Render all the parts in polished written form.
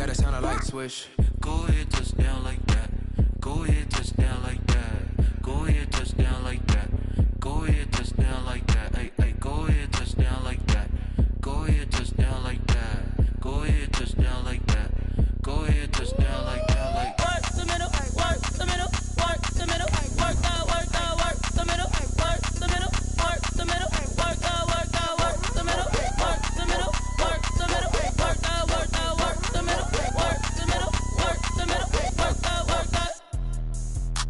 got it sounding like swish. Go ahead, touchdown like that. Go ahead, touchdown like that. Go ahead, touchdown like that. Go ahead, touchdown like that. Hey, hey, go ahead, touchdown like that. Go ahead, touchdown like that. Go ahead, touchdown like that. Go ahead, touchdown like that. Like work the middle, work the middle, work the middle, work the middle, work the middle, work the middle, work the middle, work the middle, work the middle, work the middle, work the middle, work the middle, work the middle, work the.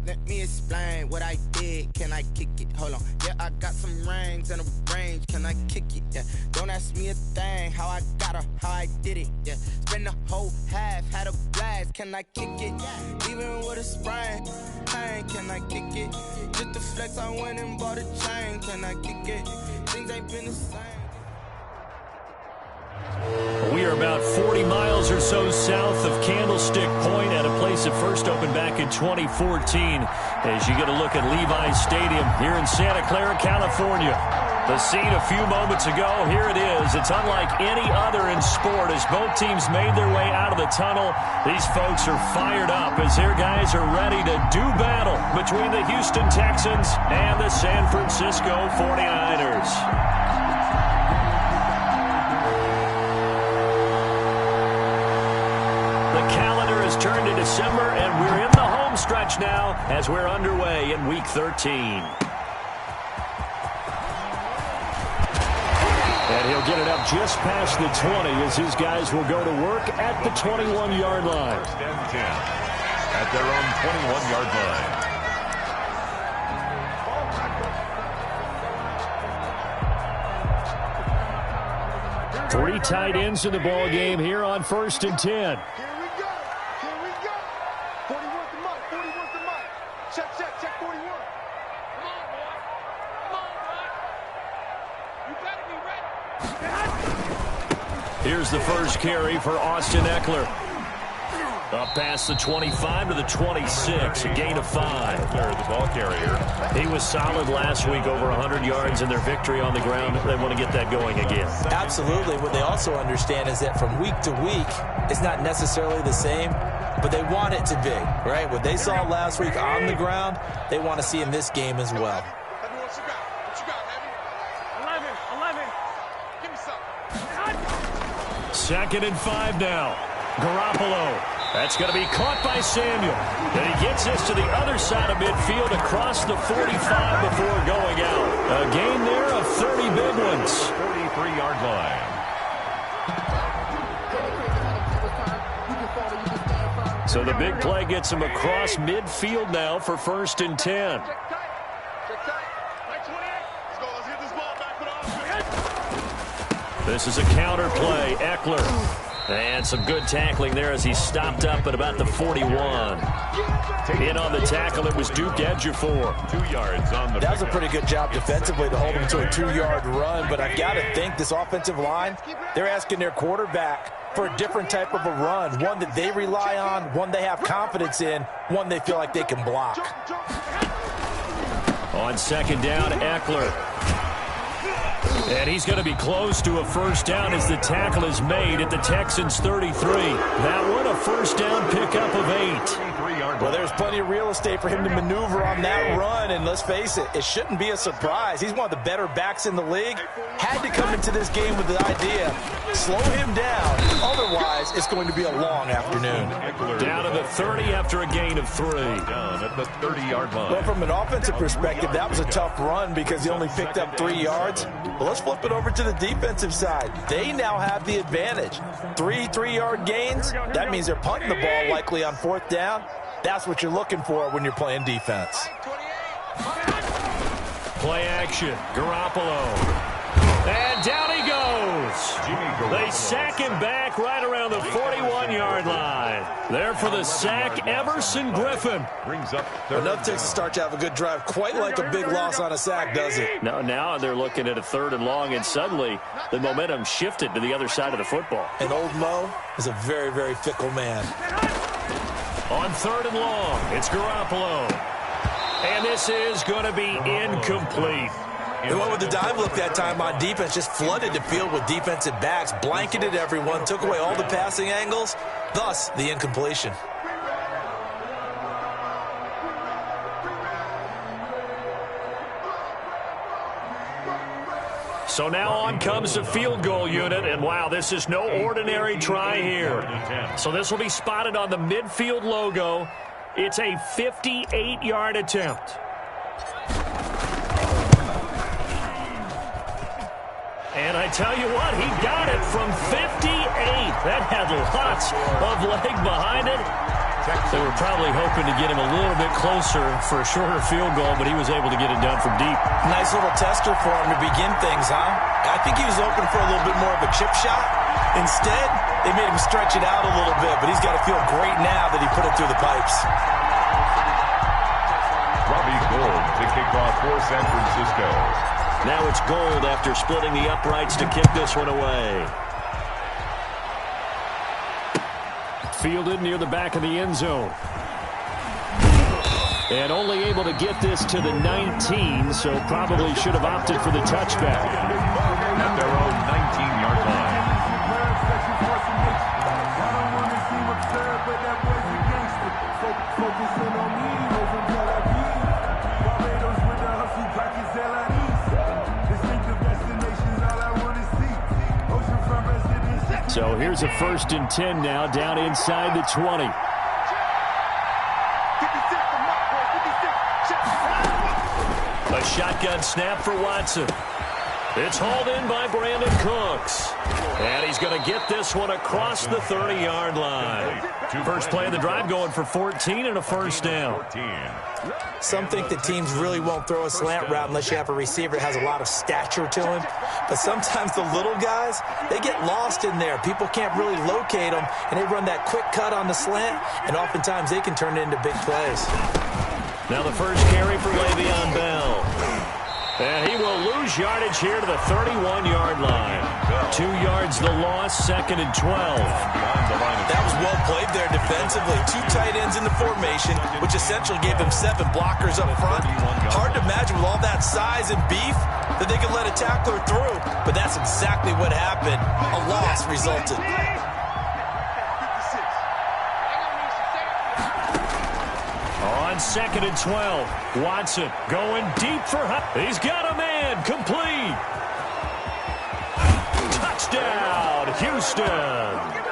Let me explain what I did. Can I kick it? Hold on. Yeah, I got some rings and a range. Can I kick it? Yeah. Don't ask me a thing. How I got her, how I did it. Yeah. Spend the whole half, had a blast. Can I kick it? Even with a sprain. Pain, can I kick it? Just the flex, I went and bought a chain. Can I kick it? Things ain't been the same. We are about 40 miles or so south of Candlestick Point at a place that first opened back in 2014 as you get a look at Levi's Stadium here in Santa Clara, California. The scene a few moments ago, here it is. It's unlike any other in sport as both teams made their way out of the tunnel. These folks are fired up as their guys are ready to do battle between the Houston Texans and the San Francisco 49ers. The calendar has turned to December, and we're in the home stretch now as we're underway in Week 13. And he'll get it up just past the 20 as his guys will go to work at the 21-yard line. First and 10 at their own 21-yard line. 3 tight ends in the ball game here on 1st and 10. Here we go. 40 worth the month. 40 worth the month. Check 41. Come on, boy. Come on, boy. You better be ready. Here's the first carry for Austin Eckler. Up past the 25 to the 26, a gain of 5. The ball carrier. He was solid last week, over 100 yards in their victory on the ground. They want to get that going again. Absolutely. What they also understand is that from week to week, it's not necessarily the same, but they want it to be, right? What they saw last week on the ground, they want to see in this game as well. Heavy, what you got? What you got, Heavy? 11. Give me something. 2nd and 5 now. Garoppolo. That's going to be caught by Samuel. And he gets this to the other side of midfield across the 45 before going out. A gain there of 30 big ones. 43-yard line. So the big play gets him across midfield now for 1st and 10. Check tight. Right 28. Let's get this ball back for the offense. This is a counter play. Eckler. And some good tackling there as he stopped up at about the 41. In on the tackle, it was Duke Ejiofor. 2 yards on the That was a pretty good job defensively to hold him to a 2-yard run, but I've got to think this offensive line, they're asking their quarterback for a different type of a run, one that they rely on, one they have confidence in, one they feel like they can block. On 2nd down, Eckler. And he's going to be close to a 1st down as the tackle is made at the Texans' 33. That one, a 1st down pickup of 8. Well, there's plenty of real estate for him to maneuver on that run, and let's face it, it shouldn't be a surprise. He's one of the better backs in the league. Had to come into this game with the idea, slow him down, otherwise it's going to be a long afternoon. Down to the 30 after a gain of 3. Down at the 30-yard line. Well, from an offensive perspective, that was a tough run because he only picked up 3 yards. But let's flip it over to the defensive side. They now have the advantage. 3 3-yard gains, that means they're punting the ball likely on 4th down. That's what you're looking for when you're playing defense. Play action, Garoppolo. And down he goes. They sack him back right around the 41-yard line. There for the sack, Everson Griffin. Brings up Enough takes to start to have a good drive. Quite like a big loss on a sack, does it? Now they're looking at a 3rd and long, and suddenly the momentum shifted to the other side of the football. And old Mo is a very, very fickle man. On 3rd and long, it's Garoppolo. And this is going to be incomplete. They went with the dive look that time on defense, just flooded the field with defensive backs, blanketed everyone, took away all the passing angles, thus the incompletion. So now on comes the field goal unit, and wow, this is no ordinary try here. So this will be spotted on the midfield logo. It's a 58-yard attempt. And I tell you what, he got it from 58. That had lots of leg behind it. They were probably hoping to get him a little bit closer for a shorter field goal, but he was able to get it done from deep. Nice little tester for him to begin things, huh? I think he was open for a little bit more of a chip shot. Instead, they made him stretch it out a little bit, but he's got to feel great now that he put it through the pipes. Robbie Gould to kick off for San Francisco. Now it's Gould after splitting the uprights to kick this one away. Fielded near the back of the end zone. And only able to get this to the 19, so probably should have opted for the touchback. At their own 19-yard line. So here's a 1st and 10 now, down inside the 20. A shotgun snap for Watson. It's hauled in by Brandon Cooks. And he's going to get this one across the 30-yard line. First play of the drive going for 14 and a first down. Some think that teams really won't throw a slant route unless you have a receiver that has a lot of stature to him. But sometimes the little guys, they get lost in there. People can't really locate them, and they run that quick cut on the slant, and oftentimes they can turn it into big plays. Now the first carry for Le'Veon Bell. And he will lose yardage here to the 31-yard line. 2 yards the loss, 2nd and 12. That was well played there defensively. 2 tight ends in the formation, which essentially gave them 7 blockers up front. Hard to imagine with all that size and beef that they could let a tackler through, but that's exactly what happened. A loss resulted. On 2nd and 12, Watson going deep for he's got a man, complete. Touchdown, Houston.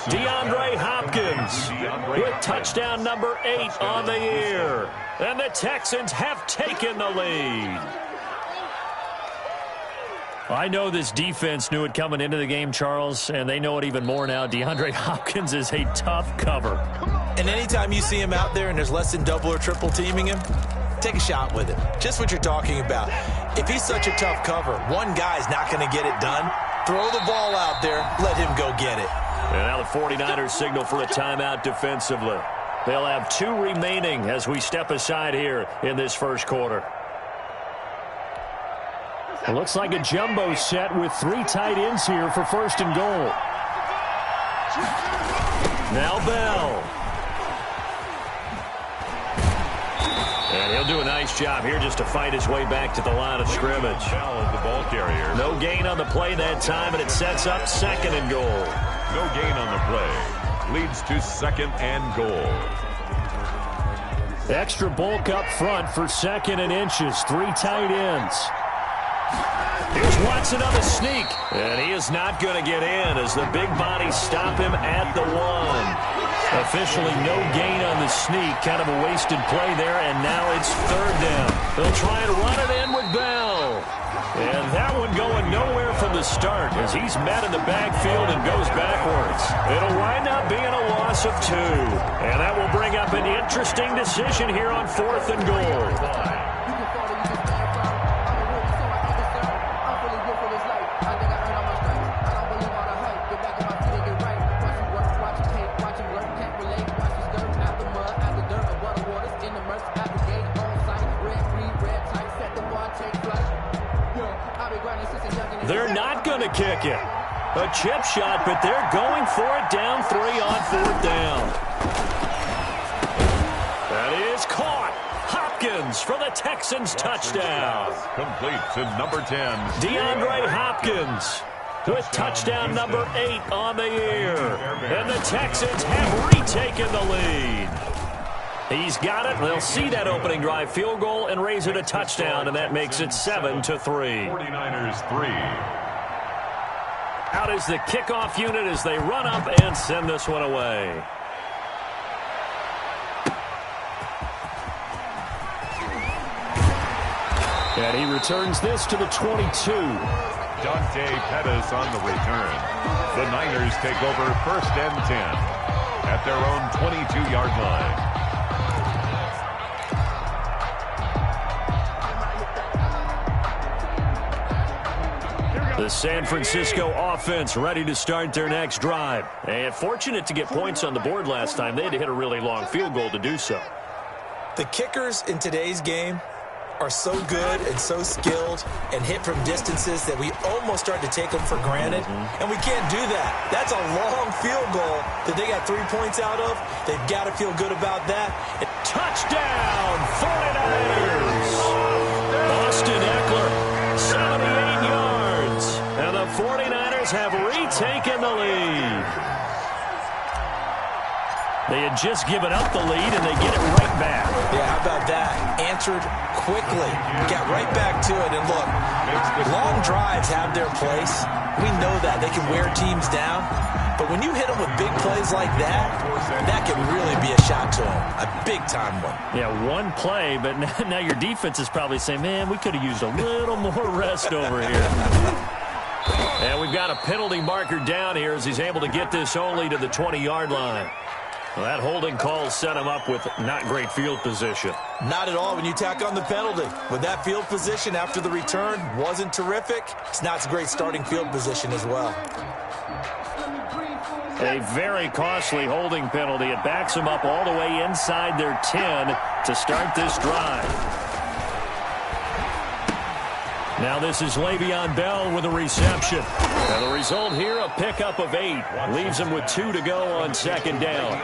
DeAndre Hopkins with touchdown number 8 on the year. And the Texans have taken the lead. I know this defense knew it coming into the game, Charles, and they know it even more now. DeAndre Hopkins is a tough cover. And anytime you see him out there and there's less than double or triple teaming him, take a shot with it. Just what you're talking about. If he's such a tough cover, one guy's not going to get it done. Throw the ball out there. Let him go get it. And now the 49ers signal for a timeout defensively. They'll have 2 remaining as we step aside here in this first quarter. It looks like a jumbo set with 3 tight ends here for 1st and goal. Now Bell. And he'll do a nice job here just to fight his way back to the line of scrimmage. The ball carrier. No gain on the play that time, and it sets up 2nd and goal. No gain on the play. Leads to 2nd and goal. Extra bulk up front for 2nd and inches. 3 tight ends. Here's Watson on the sneak. And he is not going to get in as the big bodies stop him at the 1. Officially no gain on the sneak. Kind of a wasted play there, and now it's 3rd down. They'll try and run it in with Bell. And that one going nowhere from the start as he's met in the backfield and goes backwards. It'll wind up being a loss of 2. And that will bring up an interesting decision here on 4th and goal. They're not going to kick it. A chip shot, but they're going for it down 3 on 4th down. That is caught. Hopkins Hopkins for the Texans touchdown. Complete to number 10. DeAndre Hopkins with touchdown number 8 on the year. And the Texans have retaken the lead. He's got it. They'll see that opening drive field goal and raise it a touchdown, and that makes it 7-3. 49ers 3. Out is the kickoff unit as they run up and send this one away. And he returns this to the 22. Dante Pettis on the return. The Niners take over 1st and 10 at their own 22-yard line. The San Francisco offense ready to start their next drive. And fortunate to get points on the board last time. They had to hit a really long field goal to do so. The kickers in today's game are so good and so skilled and hit from distances that we almost start to take them for granted. And we can't do that. That's a long field goal that they got 3 points out of. They've got to feel good about that. Touchdown, 49ers! Austin Eckler, 78 yards. And the 49ers have retaken the lead. They had just given up the lead, and they get it right back. Yeah, how about that? Answered quickly. Got right back to it. And look, long drives have their place. We know that. They can wear teams down. But when you hit them with big plays like that, that can really be a shot to them. A big-time one. Yeah, one play, but now your defense is probably saying, man, we could have used a little more rest over here. And we've got a penalty marker down here as he's able to get this only to the 20-yard line. Well, that holding call set him up with not great field position. Not at all when you tack on the penalty. With that field position after the return wasn't terrific, it's not a great starting field position as well. A very costly holding penalty. It backs them up all the way inside their 10 to start this drive. Now this is Le'Veon Bell with a reception. And the result here, a pickup of 8. Leaves him with 2 to go on 2nd down.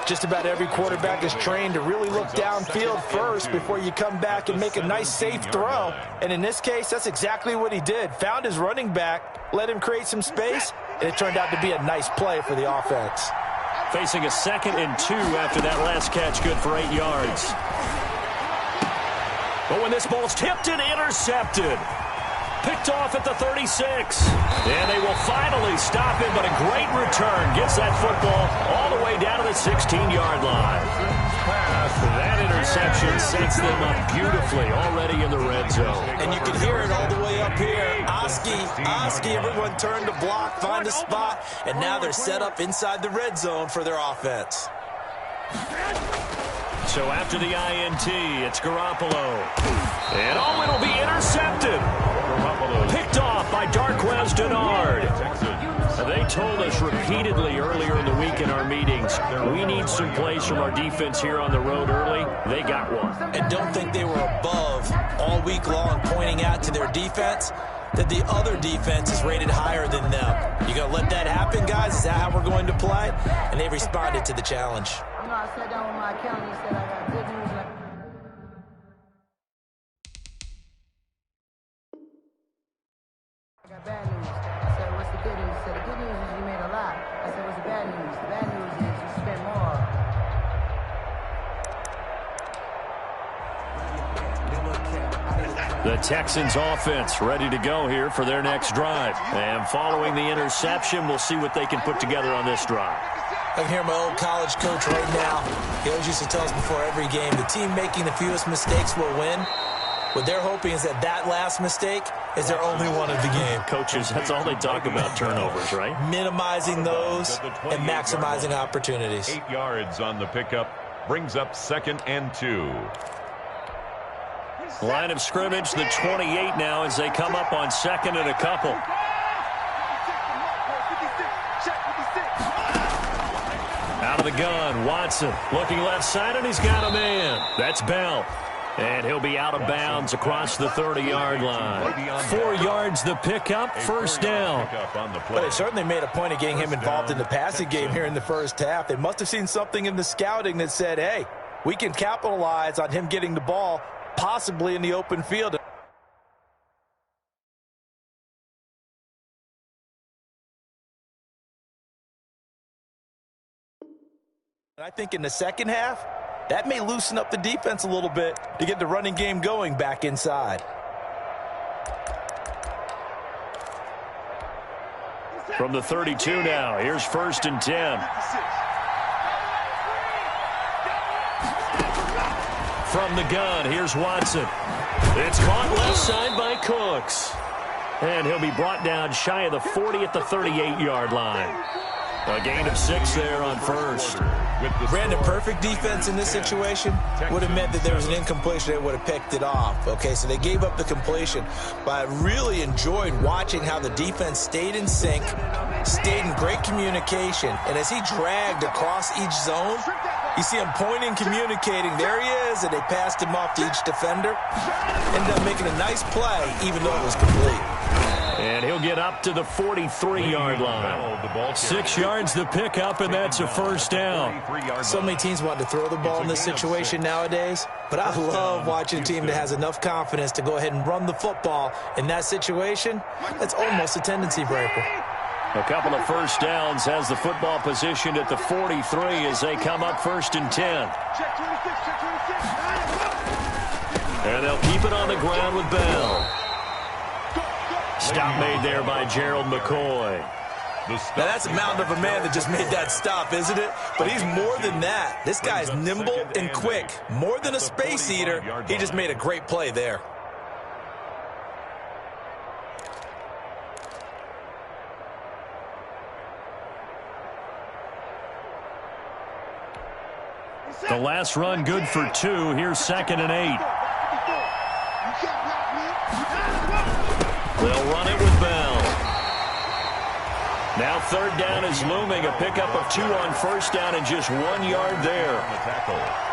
Just about every quarterback is trained to really look downfield first before you come back and make a nice, safe throw. And in this case, that's exactly what he did. Found his running back, let him create some space, and it turned out to be a nice play for the offense. Facing a 2nd and 2 after that last catch, good for 8 yards. But when this ball's tipped and intercepted, picked off at the 36. And they will finally stop him, but a great return gets that football all the way down to the 16-yard line. That interception sets them up beautifully already in the red zone. And you can hear it all the way up here. Oski, everyone turned to block, find a spot, and now they're set up inside the red zone for their offense. So after the INT, it's Garoppolo. And it'll be intercepted. Picked off by Darqueze Dennard. They told us repeatedly earlier in the week in our meetings, we need some plays from our defense here on the road early. They got one. And don't think they were above all week long pointing out to their defense that the other defense is rated higher than them. You gonna let that happen, guys? Is that how we're going to play? And they responded to the challenge. I sat down with my accountant and said I got good news. I got bad news. I said, what's the good news? He said, the good news is you made a lot. I said, what's the bad news? The bad news is you spent more. The Texans offense ready to go here for their next drive. And following the interception, we'll see what they can put together on this drive. I can hear my old college coach right now. He always used to tell us before every game, the team making the fewest mistakes will win. What they're hoping is that last mistake is their only one of the game. Coaches, that's all they talk about, turnovers, right? Minimizing those and maximizing opportunities. 8 yards on the pickup brings up 2nd and 2. Line of scrimmage, the 28 now as they come up on 2nd and a couple. Out of the gun, Watson looking left side, and he's got a man. That's Bell. And he'll be out of bounds across the 30-yard line. 4 yards the pickup, 1st down. But they certainly made a point of getting him involved in the passing game here in the first half. They must have seen something in the scouting that said, hey, we can capitalize on him getting the ball possibly in the open field. I think in the second half, that may loosen up the defense a little bit to get the running game going back inside. From the 32 now, here's 1st and 10. From the gun, here's Watson. It's caught left side by Cooks. And he'll be brought down shy of the 40 at the 38-yard line. A gain of 6 there on 1st. Brandon, perfect defense in this situation would have meant that there was an incompletion. They would have picked it off. Okay, so they gave up the completion. But I really enjoyed watching how the defense stayed in sync, stayed in great communication. And as he dragged across each zone, you see him pointing, communicating. There he is, and they passed him off to each defender. Ended up making a nice play, even though it was complete. And he'll get up to the 43-yard line. 6 yards to pick up, and that's a 1st down. So many teams want to throw the ball in this situation nowadays, but I love watching a team that has enough confidence to go ahead and run the football. In that situation, that's almost a tendency breaker. A couple of 1st downs has the football positioned at the 43 as they come up 1st and 10. And they'll keep it on the ground with Bell. Stop made there by Gerald McCoy. Now that's a mountain of a man that just made that stop, isn't it? But he's more than that. This guy's nimble and quick. More than a space eater, he just made a great play there. The last run good for 2. Here's 2nd and 8. They'll run it with Bell. Now 3rd down is looming. A pickup of 2 on 1st down and just 1 yard there.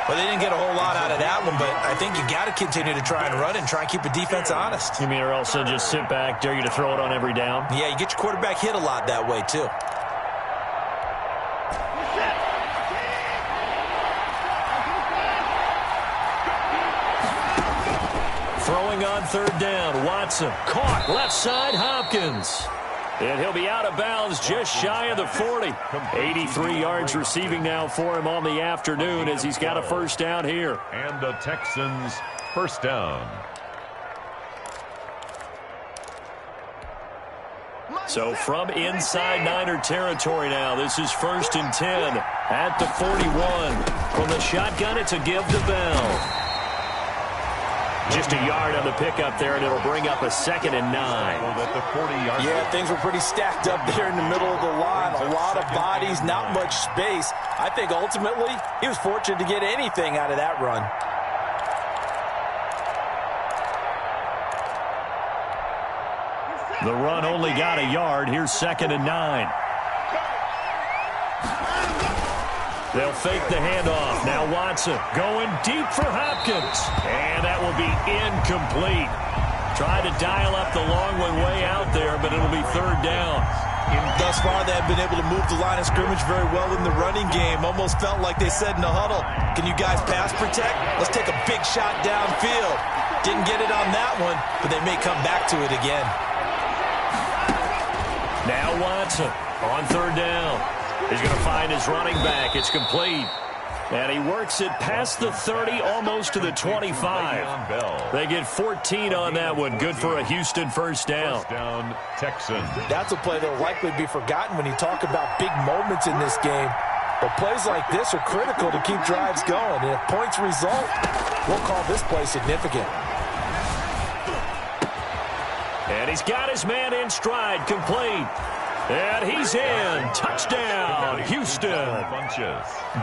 Well, they didn't get a whole lot out of that one, but I think you got to continue to try and run it and try and keep the defense honest. You mean or else they'll just sit back, dare you to throw it on every down? Yeah, you get your quarterback hit a lot that way, too. Throwing on 3rd down, Watson. Caught, left side, Hopkins. And he'll be out of bounds just shy of the 40. 83 yards receiving now for him on the afternoon as he's got a 1st down here. And the Texans' 1st down. So from inside Niner territory now, this is 1st and 10 at the 41. From the shotgun, it's a give to Bell. Just a yard on the pickup there, and it'll bring up a 2nd and 9. Yeah, things were pretty stacked up there in the middle of the line. A lot of bodies, not much space. I think ultimately he was fortunate to get anything out of that run. The run only got a yard. Here's 2nd and 9. They'll fake the handoff. Now Watson going deep for Hopkins. And that will be incomplete. Tried to dial up the long one way out there, but it'll be 3rd down. Thus far, they have been able to move the line of scrimmage very well in the running game. Almost felt like they said in the huddle, can you guys pass protect? Let's take a big shot downfield. Didn't get it on that one, but they may come back to it again. Now Watson on 3rd down. He's going to find his running back. It's complete. And he works it past the 30, almost to the 25. They get 14 on that one. Good for a Houston 1st down. 1st down, Texans. That's a play that will likely be forgotten when you talk about big moments in this game. But plays like this are critical to keep drives going. And if points result, we'll call this play significant. And he's got his man in stride, complete. And he's in. Touchdown, Houston.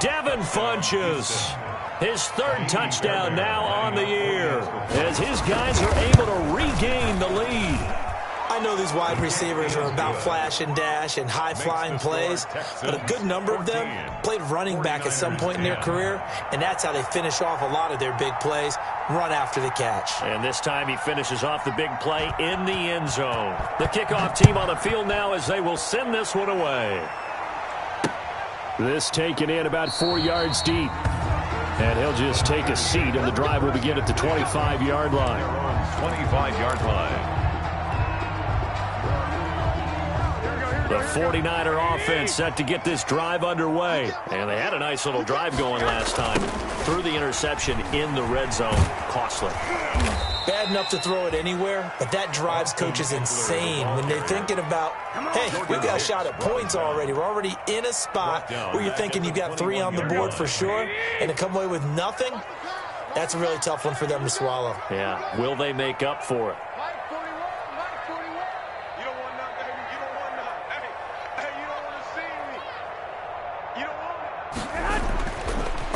Devin Funchess. His 3rd touchdown now on the year as his guys are able to regain the lead. I know these wide receivers are about flash and dash and high-flying plays, but a good number of them played running back at some point in their career, and that's how they finish off a lot of their big plays, run after the catch. And this time he finishes off the big play in the end zone. The kickoff team on the field now as they will send this one away. This taken in about 4 yards deep. And he'll just take a seat, and the drive will begin at the 25-yard line. 25-yard line. The 49er offense set to get this drive underway. And they had a nice little drive going last time. Threw the interception in the red zone. Costly. Bad enough to throw it anywhere, but that drives coaches insane when they're thinking about, hey, we've got a shot at points already. We're already in a spot where you're thinking you've got 3 on the board for sure, and to come away with nothing, that's a really tough one for them to swallow. Yeah, will they make up for it?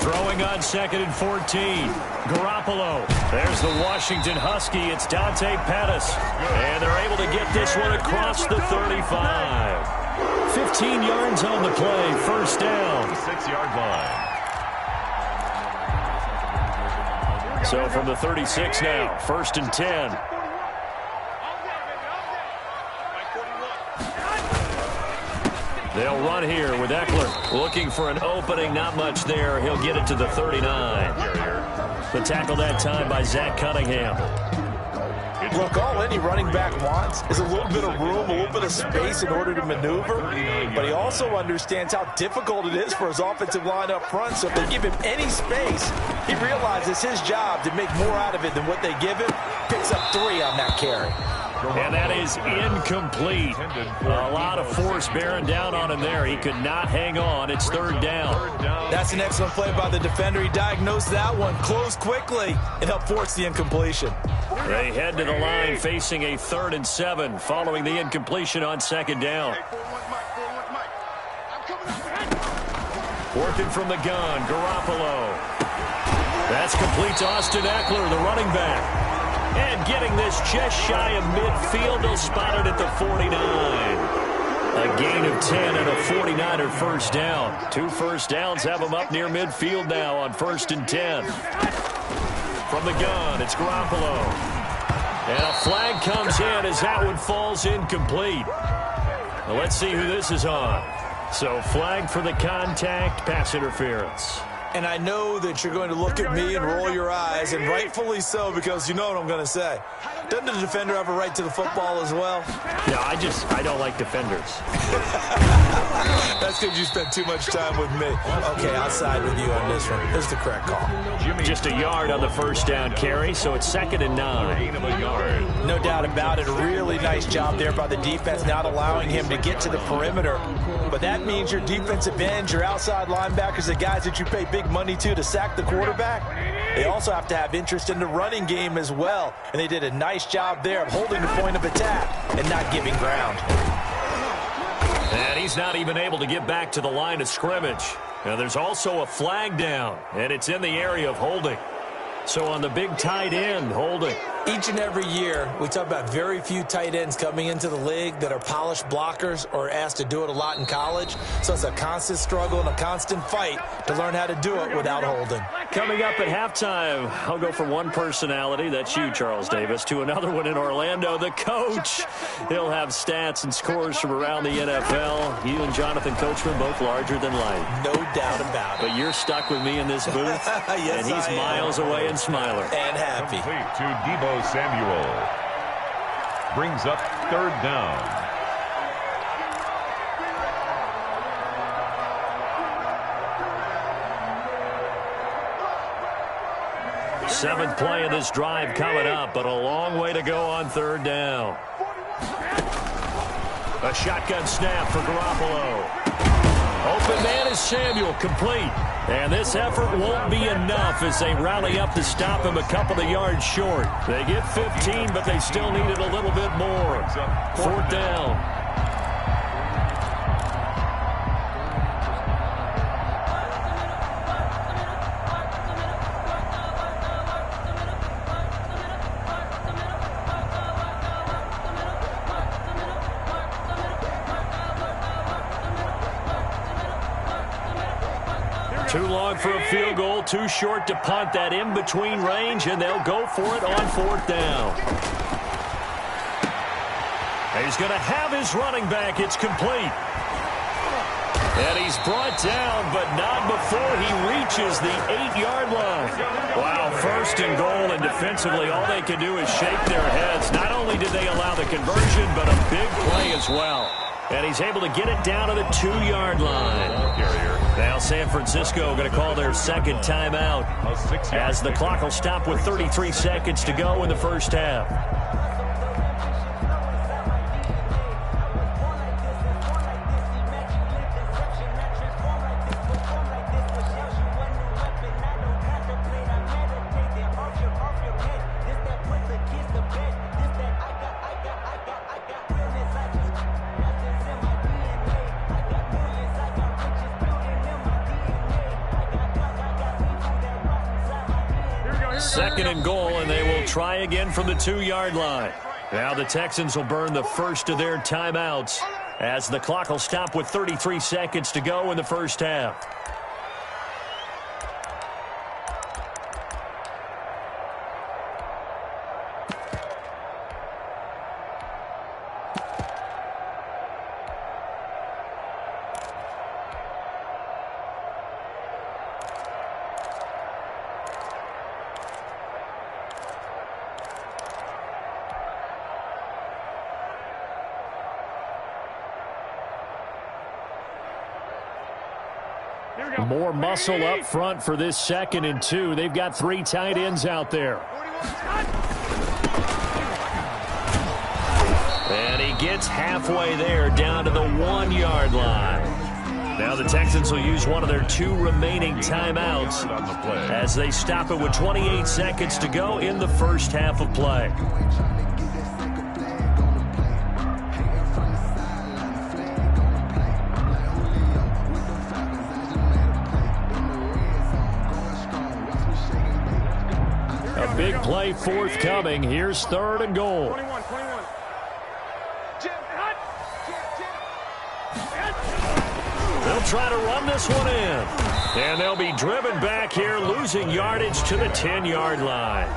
Throwing on 2nd and 14. Garoppolo. There's the Washington Husky. It's Dante Pettis. And they're able to get this one across the 35. 15 yards on the play. First down. 6-yard line. So from the 36 now, 1st and 10. They'll run here with Eckler. Looking for an opening. Not much there. He'll get it to the 39. The tackle that time by Zach Cunningham. Look, all any running back wants is a little bit of room, a little bit of space in order to maneuver. But he also understands how difficult it is for his offensive line up front. So if they give him any space, he realizes his job to make more out of it than what they give him. Picks up 3 on that carry. And that is incomplete. A lot of force bearing down on him there. He could not hang on. It's 3rd down. That's an excellent play by the defender. He diagnosed that one, closed quickly, and helped force the incompletion. They head to the line facing a 3rd and 7 following the incompletion on 2nd down. Working from the gun, Garoppolo. That's complete to Austin Eckler, the running back. And getting this just shy of midfield, they'll spot it at the 49. A gain of 10 and a 49er first down. 2 first downs have them up near midfield now on 1st and 10. From the gun, it's Garoppolo. And a flag comes in as that one falls incomplete. Well, let's see who this is on. So flag for the contact, pass interference. And I know that you're going to look at me and roll your eyes, and rightfully so, because you know what I'm going to say. Doesn't the defender have a right to the football as well? Yeah, I don't like defenders. That's because you spent too much time with me. Okay, I'll side with you on this one. Here's the correct call. Just a yard on the first down carry, so it's 2nd and 9. No doubt about it. A really nice job there by the defense, not allowing him to get to the perimeter. But that means your defensive ends, your outside linebackers, the guys that you pay big money to sack the quarterback, they also have to have interest in the running game as well. And they did a nice job there of holding the point of attack and not giving ground. And he's not even able to get back to the line of scrimmage. Now there's also a flag down, and it's in the area of holding. So on the big tight end, holding. Each and every year, we talk about very few tight ends coming into the league that are polished blockers or asked to do it a lot in college. So it's a constant struggle and a constant fight to learn how to do it without holding. Coming up at halftime, I'll go from one personality, that's you, Charles Davis, to another one in Orlando, the coach. He'll have stats and scores from around the NFL. You and Jonathan Coachman, both larger than life. No doubt about it. But you're stuck with me in this booth, yes, and he's miles away and smiling. And happy. Complete to Deebo Samuel. Brings up 3rd down. Seventh play of this drive coming up, but a long way to go on 3rd down. A shotgun snap for Garoppolo. Open man is Samuel, complete. And this effort won't be enough as they rally up to stop him a couple of yards short. They get 15, but they still needed a little bit more. 4th down. Too long for a field goal, too short to punt. That in-between range, and they'll go for it on 4th down. He's going to have his running back. It's complete. And he's brought down, but not before he reaches the 8-yard line. Wow, 1st and goal, and defensively all they can do is shake their heads. Not only did they allow the conversion, but a big play as well. And he's able to get it down to the 2-yard line. Now San Francisco going to call their second timeout as the clock will stop with 33 seconds to go in the first half. Second and goal, and they will try again from the 2-yard line. Now the Texans will burn the first of their timeouts as the clock will stop with 33 seconds to go in the first half. More muscle up front for this 2nd and 2. They've got 3 tight ends out there. And he gets halfway there, down to the 1-yard line. Now the Texans will use one of their 2 remaining timeouts as they stop it with 28 seconds to go in the first half of play. Big play forthcoming. Here's 3rd and goal. 21. They'll try to run this one in. And they'll be driven back here, losing yardage to the 10-yard line.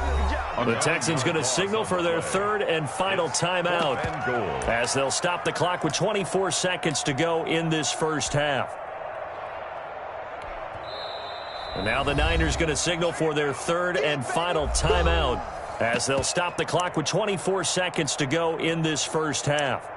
The Texans going to signal for their 3rd and final timeout as they'll stop the clock with 24 seconds to go in this first half. And now the Niners going to signal for their 3rd and final timeout as they'll stop the clock with 24 seconds to go in this first half.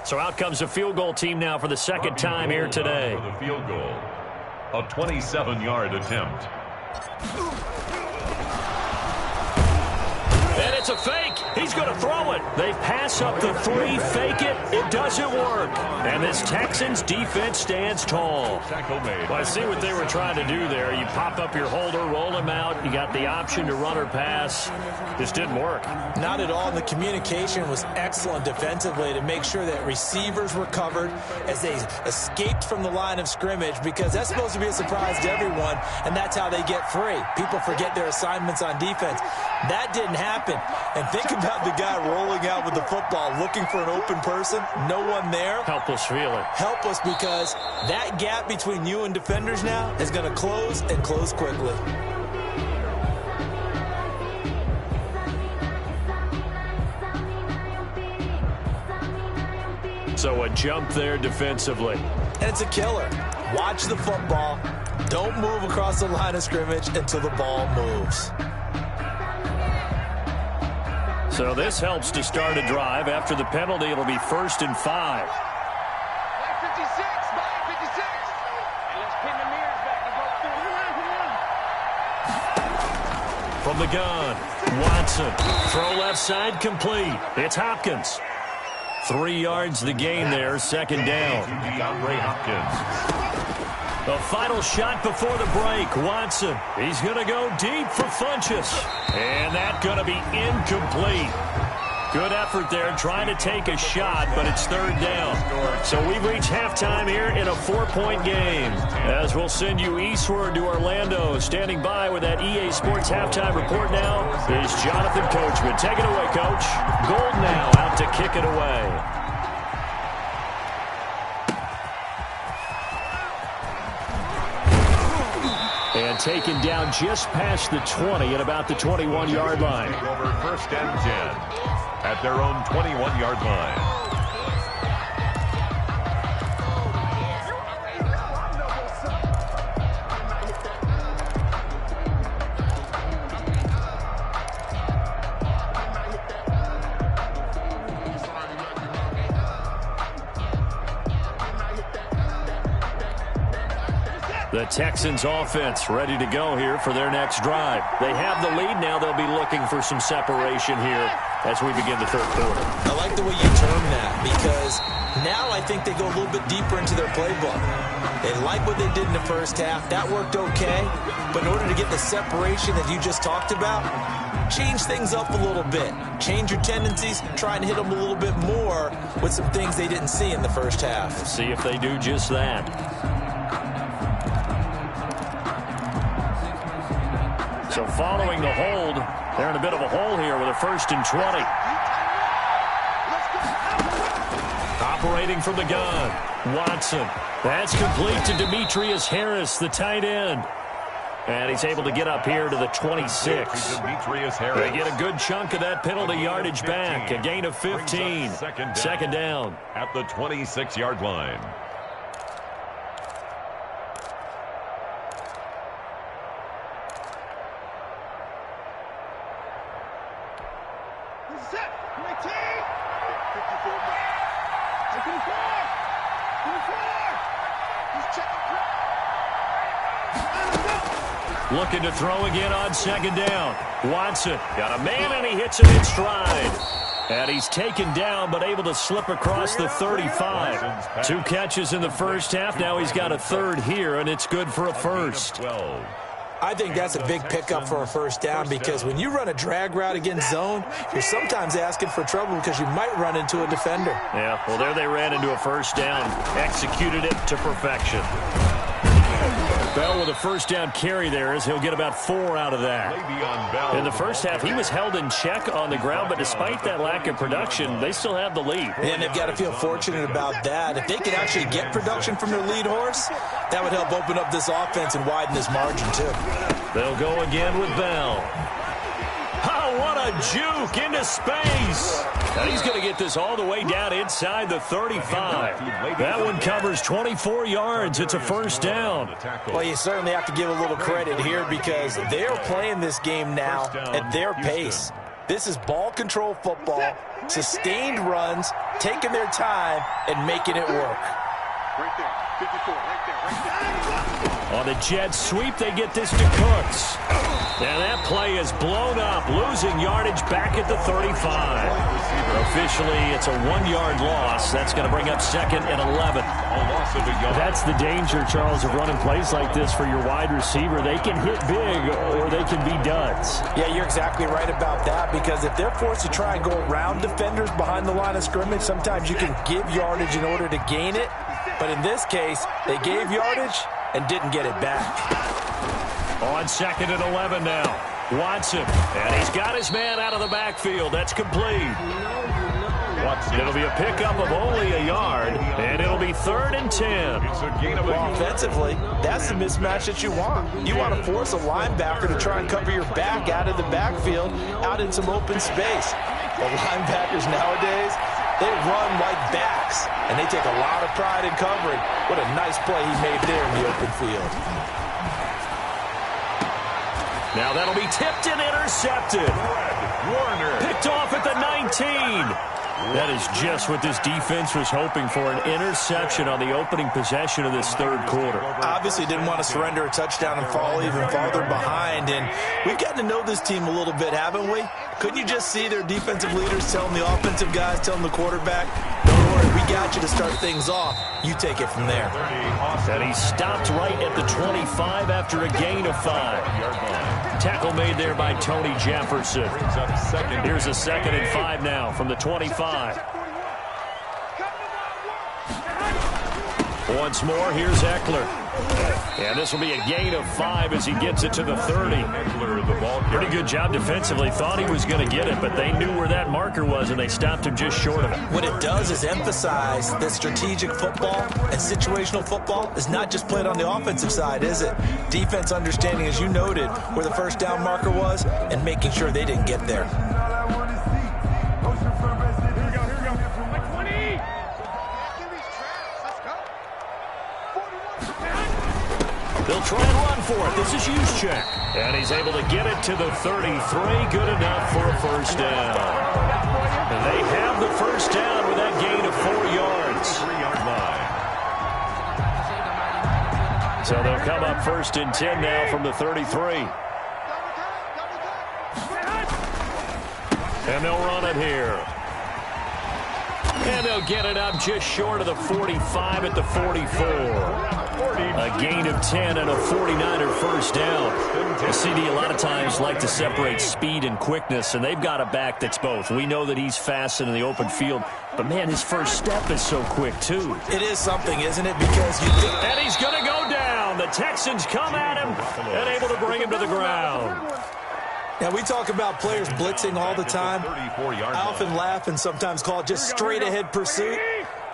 So out comes a field goal team now for the second time here today. For the field goal, a 27-yard attempt. And it's a fake. He's going to throw it. They pass up the 3, fake it. It doesn't work. And this Texans defense stands tall. Well, I see what they were trying to do there. You pop up your holder, roll him out. You got the option to run or pass. Just didn't work. Not at all. The communication was excellent defensively to make sure that receivers were covered as they escaped from the line of scrimmage, because that's supposed to be a surprise to everyone, and that's how they get free. People forget their assignments on defense. That didn't happen. And think about the guy rolling out with the football, looking for an open person, no one there. Helpless feeling. Helpless, because that gap between you and defenders now is going to close, and close quickly. So a jump there defensively. And it's a killer. Watch the football. Don't move across the line of scrimmage until the ball moves. So this helps to start a drive. After the penalty, it'll be 1st and 5. 56. And let's pin the mirrors back and go through. From the gun, Watson. Throw left side, complete. It's Hopkins. 3 yards the gain there, 2nd down. DeAndre Hopkins. The final shot before the break, Watson. He's going to go deep for Funchess. And that's going to be incomplete. Good effort there, trying to take a shot, but it's third down. So we've reached halftime here in a 4-point game. As we'll send you eastward to Orlando. Standing by with that EA Sports halftime report now is Jonathan Coachman. Take it away, Coach. Gold now out to kick it away. And taken down just past the 20 at about the 21-yard line. Over first and 10 at their own 21-yard line. The Texans offense ready to go here for their next drive. They have the lead now. They'll be looking for some separation here as we begin the third quarter. I like the way you term that because now I think they go a little bit deeper into their playbook. They like what they did in the first half. That worked okay. But in order to get the separation that you just talked about, change things up a little bit. Change your tendencies. Try and hit them a little bit more with some things they didn't see in the first half. We'll see if they do just that. So following the hold, they're in a bit of a hole here with a 1st and 20. Operating from the gun, Watson. That's complete to Demetrius Harris, the tight end. And he's able to get up here to the 26. Demetrius Harris. They get a good chunk of that penalty yardage back. A gain of 15. Second down. At the 26-yard line. Looking to throw again on second down. Watson got a man, and he hits him in stride. And he's taken down, but able to slip across the 35. 2 catches in the first half. Now he's got a third here, and it's good for a first. I think that's a big pickup for a first down because when you run a drag route against zone, you're sometimes asking for trouble because you might run into a defender. Yeah, well, there they ran into a first down. Executed it to perfection. Bell with a first down carry there as he'll get about 4 out of that. In the first half, he was held in check on the ground, but despite that lack of production, they still have the lead. And they've got to feel fortunate about that. If they can actually get production from their lead horse, that would help open up this offense and widen this margin too. They'll go again with Bell. Oh, what a juke into space. And he's going to get this all the way down inside the 35. That one covers 24 yards. It's a first down. Well, you certainly have to give a little credit here because they're playing this game now at their pace. This is ball control football, sustained runs, taking their time, and making it work. Right there, 54, right there. On the jet sweep, they get this to Cooks. And that play is blown up, losing yardage back at the 35. Officially, it's a 1-yard loss. That's going to bring up 2nd and 11. That's the danger, Charles, of running plays like this for your wide receiver. They can hit big or they can be duds. Yeah, you're exactly right about that because if they're forced to try and go around defenders behind the line of scrimmage, sometimes you can give yardage in order to gain it. But in this case, they gave yardage and didn't get it back. On 2nd and 11 now. Watson, and he's got his man out of the backfield. That's complete. It'll be a pickup of only a yard, and it'll be 3rd and 10. Well, offensively, that's the mismatch that you want. You want to force a linebacker to try and cover your back out of the backfield, out in some open space. The linebackers nowadays, they run like backs, and they take a lot of pride in covering. What a nice play he made there in the open field. Now that'll be tipped and intercepted. Warner. Picked off at the 19. That is just what this defense was hoping for, an interception on the opening possession of this third quarter. Obviously didn't want to surrender a touchdown and fall even farther behind, and we've gotten to know this team a little bit, haven't we? Couldn't you just see their defensive leaders telling the offensive guys, telling the quarterback, don't worry, we got you to start things off. You take it from there. And he stopped right at the 25 after a gain of 5. Tackle made there by Tony Jefferson. Here's a 2nd and 5 now from the 25. Once more, here's Eckler. And this will be a gain of 5 as he gets it to the 30. Pretty good job defensively. Thought he was going to get it, but they knew where that marker was, and they stopped him just short of it. What it does is emphasize that strategic football and situational football is not just played on the offensive side, is it? Defense understanding, as you noted, where the first down marker was and making sure they didn't get there. They'll try and run for it. This is Juszczyk. And he's able to get it to the 33. Good enough for a first down. And they have the first down with that gain of 4 yards. 3-yard line. So they'll come up 1st and 10 now from the 33. And they'll run it here. And they'll get it up just short of the 45 at the 44. A gain of 10 and a 49er first down. The CD a lot of times like to separate speed and quickness, and they've got a back that's both. We know that he's fast in the open field, but, man, his first step is so quick, too. It is something, isn't it? Because you think... And he's going to go down. The Texans come at him and able to bring him to the ground. Now, we talk about players blitzing all the time. I often laugh and sometimes call it just straight-ahead pursuit.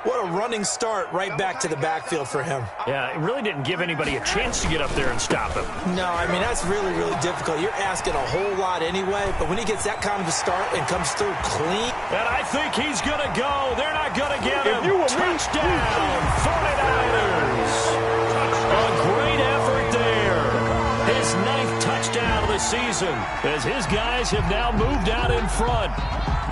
What a running start right back to the backfield for him. Yeah, it really didn't give anybody a chance to get up there and stop him. No, I mean, that's really, really difficult. You're asking a whole lot anyway, but when he gets that kind of a start and comes through clean. And I think he's going to go. They're not going to get him. Touchdown, 49ers. A great effort there. His 9th touchdown of the season as his guys have now moved out in front.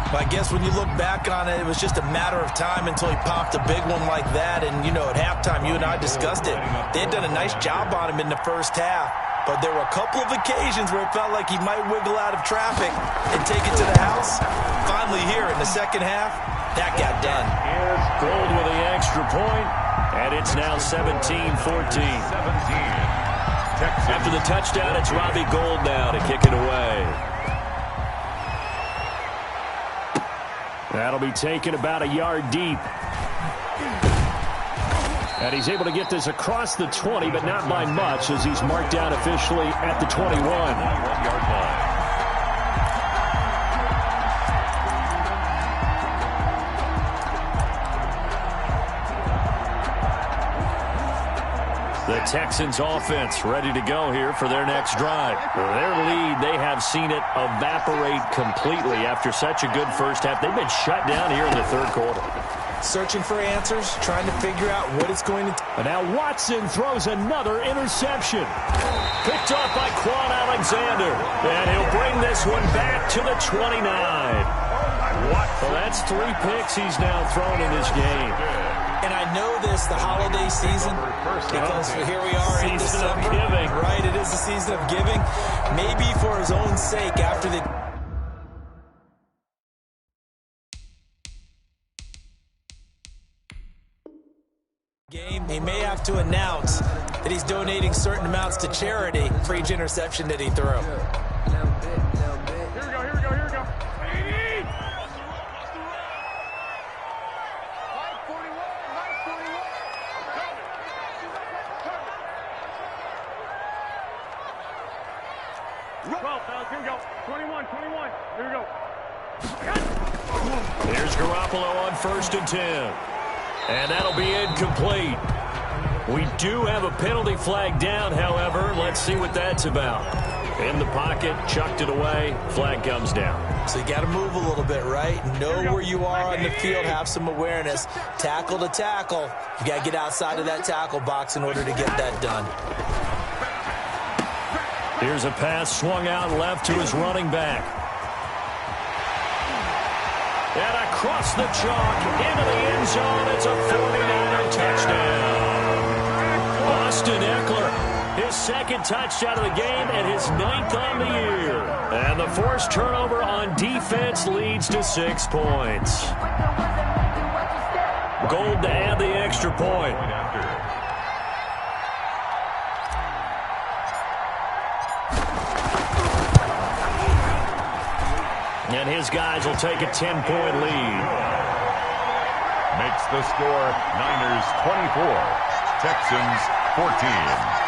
I guess when you look back on it, it was just a matter of time until he popped a big one like that. And, you know, at halftime, you and I discussed it. They had done a nice job on him in the first half. But there were a couple of occasions where it felt like he might wiggle out of traffic and take it to the house. Finally here in the second half, that got done. Gold with the extra point, and it's now 17-14. After the touchdown, it's Robbie Gould now to kick it away. That'll be taken about a yard deep. And he's able to get this across the 20, but not by much, as he's marked down officially at the 21. 1-yard line. The Texans offense ready to go here for their next drive. Their lead, they have seen it evaporate completely after such a good first half. They've been shut down here in the third quarter. Searching for answers, trying to figure out what it's going to take. And now Watson throws another interception. Picked off by Quan Alexander. And he'll bring this one back to the 29. Well, that's 3 picks he's now thrown in this game. And I know this, the holiday season, because here we are in December. Season of giving. Right, it is the season of giving. Maybe for his own sake after the game, he may have to announce that he's donating certain amounts to charity for each interception that he threw. Here we go. 21. Here we go. Here's Garoppolo on 1st and 10. And that'll be incomplete. We do have a penalty flag down, however. Let's see what that's about. In the pocket, chucked it away, flag comes down. So you got to move a little bit, right? Know where you are on the field, have some awareness. Tackle to tackle. You got to get outside of that tackle box in order to get that done. Here's a pass swung out left to his running back. And across the chalk, into the end zone, it's a 49er touchdown. Austin Eckler, his 2nd touchdown of the game and his 9th on the year. And the forced turnover on defense leads to 6 points. Gould to add the extra point. And his guys will take a 10-point lead. Makes the score Niners 24, Texans 14.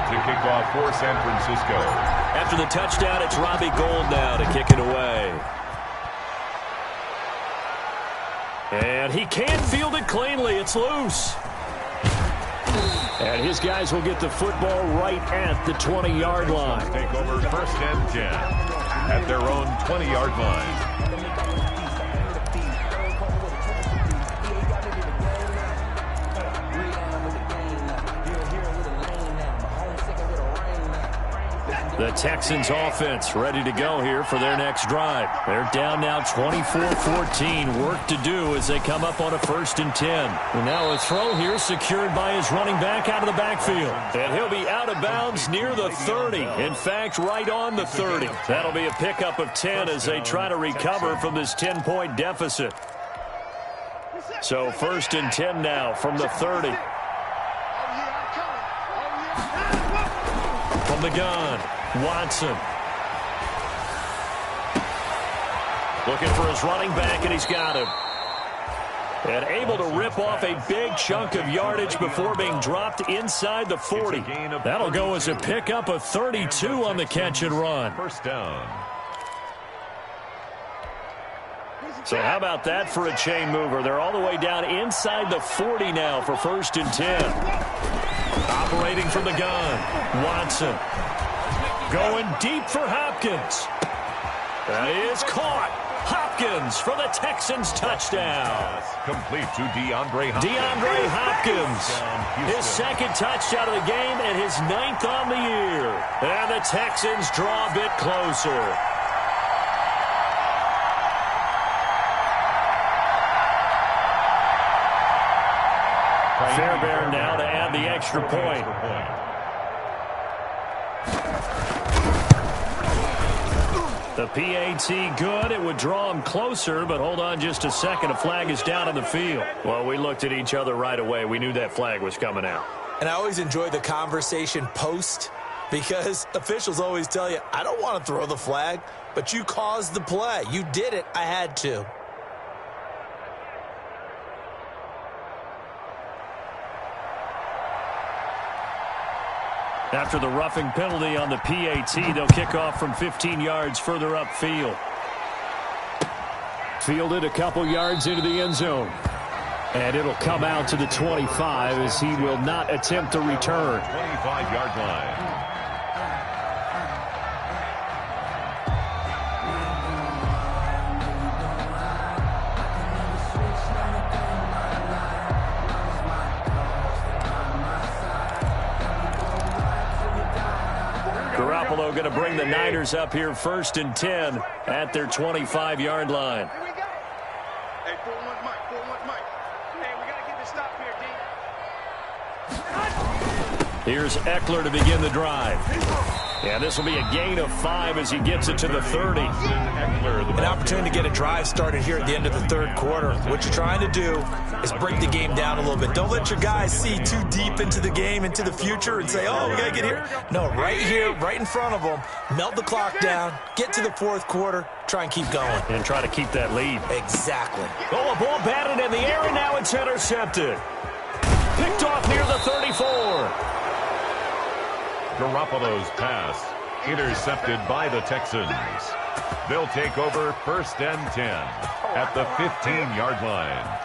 To kick off for San Francisco. After the touchdown, it's Robbie Gould now to kick it away. And he can't field it cleanly. It's loose. And his guys will get the football right at the 20-yard line. Take over 1st and 10 at their own 20-yard line. The Texans offense ready to go here for their next drive. They're down now 24-14. Work to do as they come up on a 1st and 10. And now a throw here secured by his running back out of the backfield. And he'll be out of bounds near the 30. In fact, right on the 30. That'll be a pickup of 10 as they try to recover from this 10-point deficit. So 1st and 10 now from the 30. From the gun. Watson. Looking for his running back, and he's got him. And able to rip off a big chunk of yardage before being dropped inside the 40. That'll go as a pickup of 32 on the catch and run. 1st down. So how about that for a chain mover? They're all the way down inside the 40 now for 1st and 10. Operating from the gun. Watson. Going deep for Hopkins. That is caught. Hopkins for the Texans touchdown. Complete to DeAndre Hopkins. DeAndre Hopkins. His 2nd touchdown of the game and his 9th on the year. And the Texans draw a bit closer. Fairbairn now to add the extra point. The PAT good. It would draw him closer, but hold on just a second. A flag is down on the field. Well, we looked at each other right away. We knew that flag was coming out. And I always enjoy the conversation post because officials always tell you, I don't want to throw the flag, but you caused the play. You did it. I had to. After the roughing penalty on the PAT, they'll kick off from 15 yards further upfield. Fielded a couple yards into the end zone. And it'll come out to the 25 as he will not attempt to return. 25-yard line. Garoppolo going to bring the Niners up here 1st and 10 at their 25-yard line. Here we go. Hey, 4-1 Mike, 4-1 Mike. Hey, we got to get this stop here, D. Here's Eckler to begin the drive. Yeah, this will be a gain of 5 as he gets it to the 30. An opportunity to get a drive started here at the end of the 3rd quarter. What you're trying to do is break the game down a little bit. Don't let your guys see too deep into the game, into the future, and say, oh, we got to get here. No, right here, right in front of them. Melt the clock down, get to the 4th quarter, try and keep going. And try to keep that lead. Exactly. Oh, a ball batted in the air, and now it's intercepted. Picked off near the 34. Garoppolo's pass intercepted by the Texans. They'll take over 1st and 10 at the 15-yard line.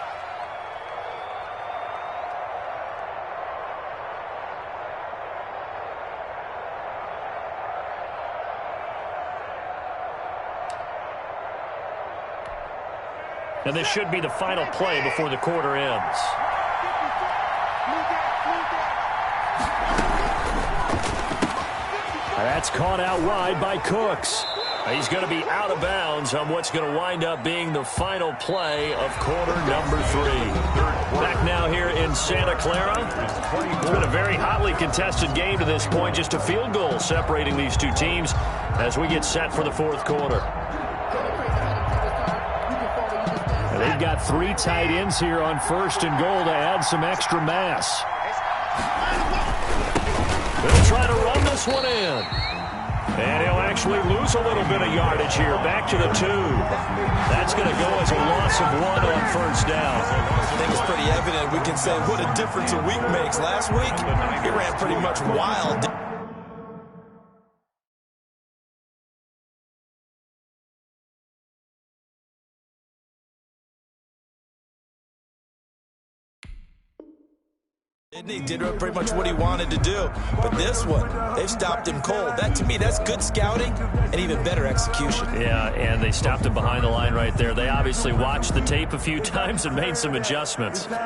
And this should be the final play before the quarter ends. That's caught out wide by Cooks. He's going to be out of bounds on what's going to wind up being the final play of quarter number 3. Back now here in Santa Clara. It's been a very hotly contested game to this point. Just a field goal separating these two teams as we get set for the 4th quarter. they've got 3 tight ends here on 1st and goal to add some extra mass. They'll try to run this one in. And he'll actually lose a little bit of yardage here. Back to the 2. That's going to go as a loss of 1 on 1st down. I think it's pretty evident. We can say what a difference a week makes. Last week, he ran pretty much wild. He did pretty much what he wanted to do. But this one, they've stopped him cold. That, to me, that's good scouting and even better execution. Yeah, and they stopped him behind the line right there. They obviously watched the tape a few times and made some adjustments. Mess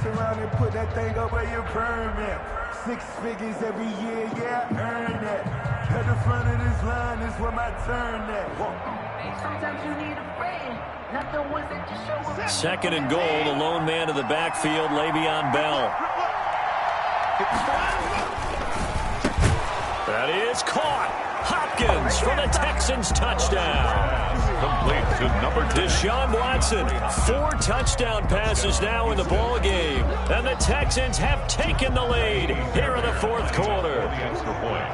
around and put that thing over your permit. 6 figures every year, yeah, earn that. At the front of this line is where my turn at. Sometimes you need a friend. Not the ones that just show up. 2nd and goal, the lone man in the backfield, Le'Veon Bell. That is caught. Hopkins for the Texans touchdown. Complete to number 2. Deshaun Watson, 4 touchdown passes now in the ball game. And the Texans have taken the lead here in the 4th quarter. The extra point.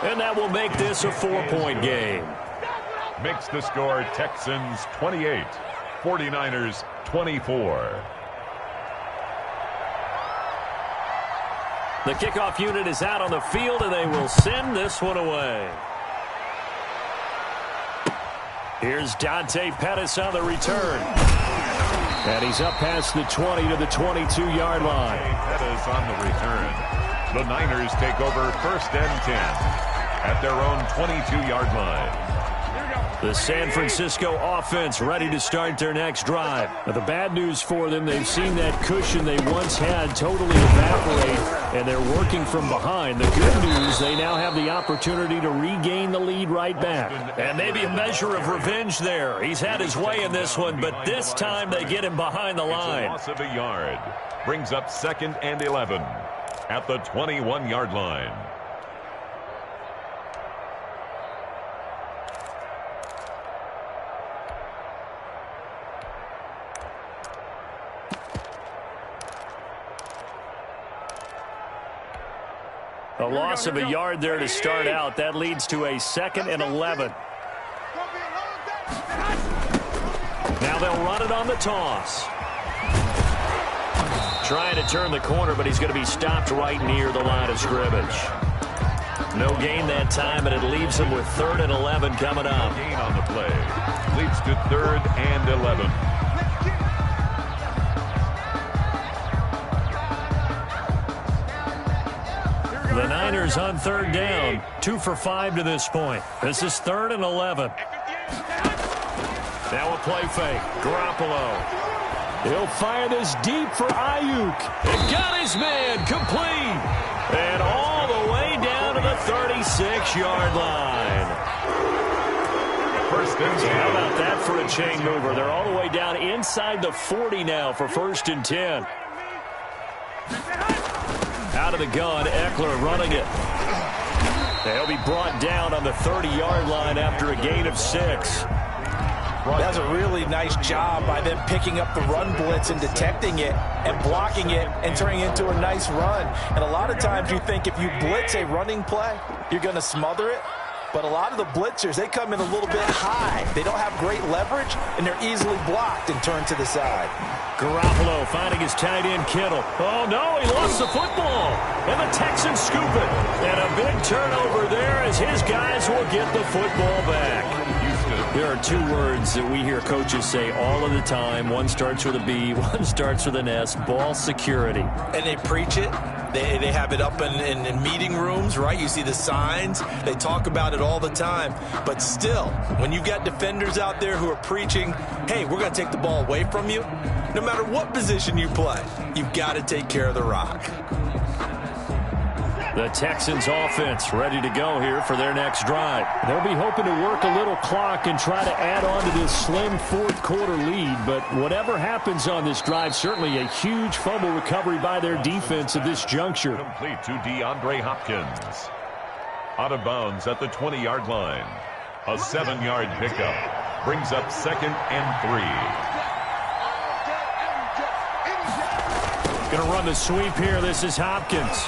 And that will make this a 4-point game. Makes the score Texans 28, 49ers 24. The kickoff unit is out on the field, and they will send this one away. Here's Dante Pettis on the return. And he's up past the 20 to the 22-yard line. Pettis on the return. The Niners take over 1st and 10 at their own 22-yard line. The San Francisco offense ready to start their next drive. Now, the bad news for them, they've seen that cushion they once had totally evaporate, and they're working from behind. The good news, they now have the opportunity to regain the lead right back. And maybe a measure of revenge there. He's had his way in this one, but this time they get him behind the line. It's a loss of a yard. Brings up 2nd and 11 at the 21-yard line. A loss of a yard there to start out. That leads to a 2nd and 11. Now they'll run it on the toss. Trying to turn the corner, but he's going to be stopped right near the line of scrimmage. No gain that time, and it leaves him with 3rd and 11 coming up. Gain on the play. Leads to 3rd and 11. The Niners on 3rd down. 2 for 5 to this point. This is 3rd and 11. Now a play fake. Garoppolo. He'll fire this deep for Ayuk. And got his man complete. And all the way down to the 36-yard line. 1st and 10. How about that for a chain mover? They're all the way down inside the 40 now for 1st and 10. Out of the gun, Eckler running it. They'll be brought down on the 30-yard line after a gain of 6. That's a really nice job by them picking up the run blitz and detecting it and blocking it and turning it into a nice run. And a lot of times you think if you blitz a running play, you're going to smother it. But a lot of the blitzers, they come in a little bit high. They don't have great leverage, and they're easily blocked and turned to the side. Garoppolo finding his tight end, Kittle. Oh, no, he lost the football. And the Texans scoop it. And a big turnover there as his guys will get the football back. There are 2 words that we hear coaches say all of the time. One starts with a B, one starts with an S, ball security. And they preach it. They have it up in meeting rooms, right? You see the signs. They talk about it all the time. But still, when you've got defenders out there who are preaching, hey, we're going to take the ball away from you, no matter what position you play, you've got to take care of the rock. The Texans offense ready to go here for their next drive. They'll be hoping to work a little clock and try to add on to this slim 4th quarter lead. But whatever happens on this drive, certainly a huge fumble recovery by their defense at this juncture. Complete to DeAndre Hopkins. Out of bounds at the 20-yard line. A 7-yard pickup brings up 2nd and 3. Going to run the sweep here. This is Hopkins.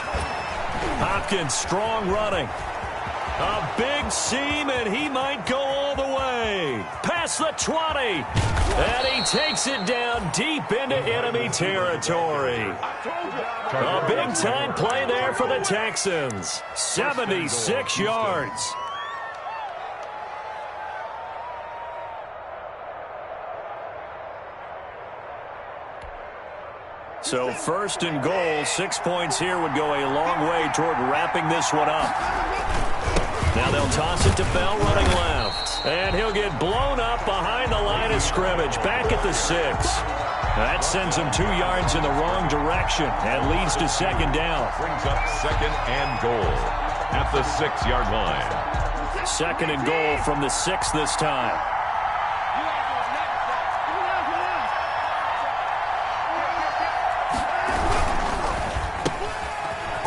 Hopkins, strong running. A big seam, and he might go all the way. Past the 20. And he takes it down deep into enemy territory. A big-time play there for the Texans. 76 yards. So 1st and goal, 6 points here would go a long way toward wrapping this one up. Now they'll toss it to Bell running left. And he'll get blown up behind the line of scrimmage, back at the 6. That sends him 2 yards in the wrong direction and leads to 2nd down. Brings up 2nd and goal at the 6-yard line. 2nd and goal from the 6 this time.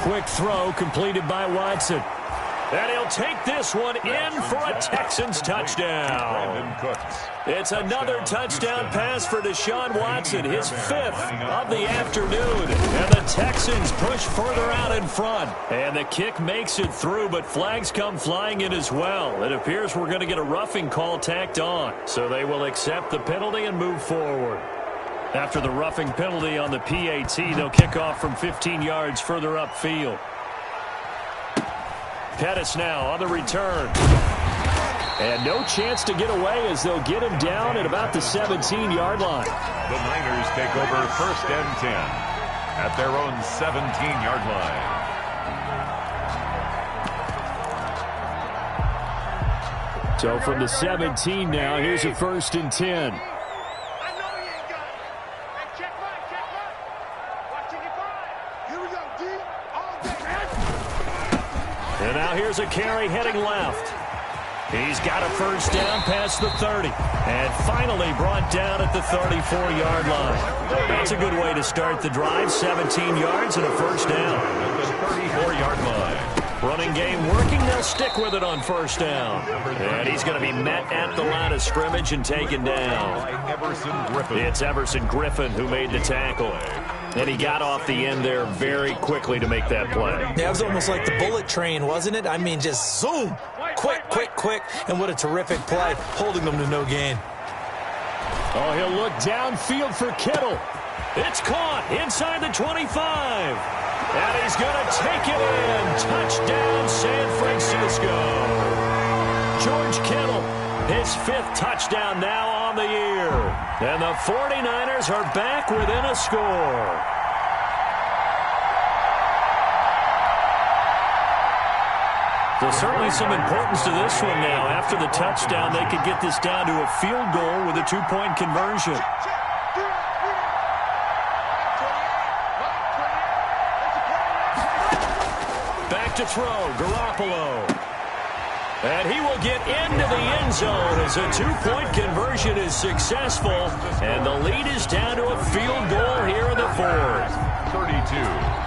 Quick throw completed by Watson. And he'll take this one in for a Texans touchdown. It's another touchdown pass for Deshaun Watson, his 5th of the afternoon. And the Texans push further out in front. And the kick makes it through, but flags come flying in as well. It appears we're going to get a roughing call tacked on. So they will accept the penalty and move forward. After the roughing penalty on the PAT, they'll kick off from 15 yards further upfield. Pettis now on the return. And no chance to get away as they'll get him down at about the 17-yard line. The Niners take over 1st and 10 at their own 17-yard line. So from the 17 now, here's a 1st and 10. And now here's a carry heading left. He's got a 1st down past the 30. And finally brought down at the 34-yard line. That's a good way to start the drive. 17 yards and a 1st down. At the 34-yard line. Running game working. They'll stick with it on 1st down. And he's going to be met at the line of scrimmage and taken down. It's Everson Griffin who made the tackle. And he got off the end there very quickly to make that play. Yeah, it was almost like the bullet train, wasn't it? I mean, just zoom. Quick, quick, quick. And what a terrific play, holding them to no gain. Oh, he'll look downfield for Kittle. It's caught inside the 25. And he's going to take it in. Touchdown, San Francisco. George Kittle, his 5th touchdown now on the year. And the 49ers are back within a score. There's certainly some importance to this one now. After the touchdown, they could get this down to a field goal with a 2-point conversion. Back to throw, Garoppolo. And he will get into the end zone as a 2-point conversion is successful. And the lead is down to a field goal here in the 4th. 32.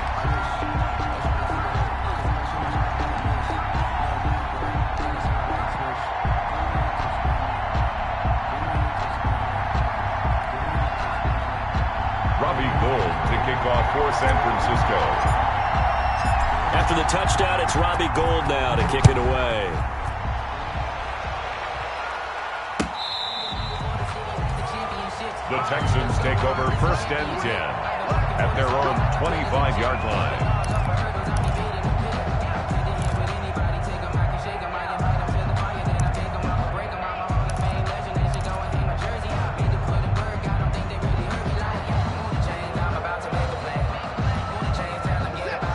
Robbie Gould to kick off for San Francisco. After the touchdown, it's Robbie Gould now to kick it away. The Texans take over 1st and 10 at their own 25-yard line.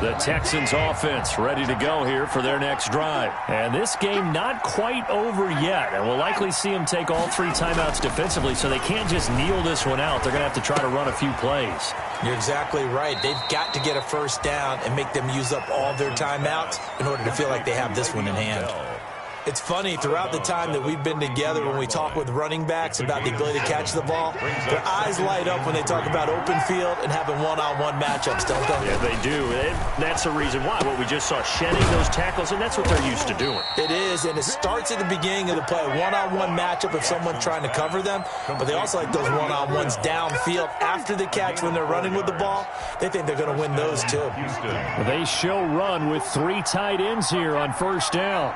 The Texans offense ready to go here for their next drive. And this game not quite over yet. And we'll likely see them take all 3 timeouts defensively, so they can't just kneel this one out. They're going to have to try to run a few plays. You're exactly right. They've got to get a 1st down and make them use up all their timeouts in order to feel like they have this one in hand. It's funny, throughout the time that we've been together, when we talk with running backs about the ability to catch the ball, their eyes light up when they talk about open field and having one-on-one matchups, don't they? Yeah, they do. And that's the reason why. What we just saw, shedding those tackles, and that's what they're used to doing. It is, and it starts at the beginning of the play, one-on-one matchup if someone's trying to cover them, but they also like those one-on-ones downfield after the catch when they're running with the ball. They think they're going to win those, too. They show run with 3 tight ends here on first down.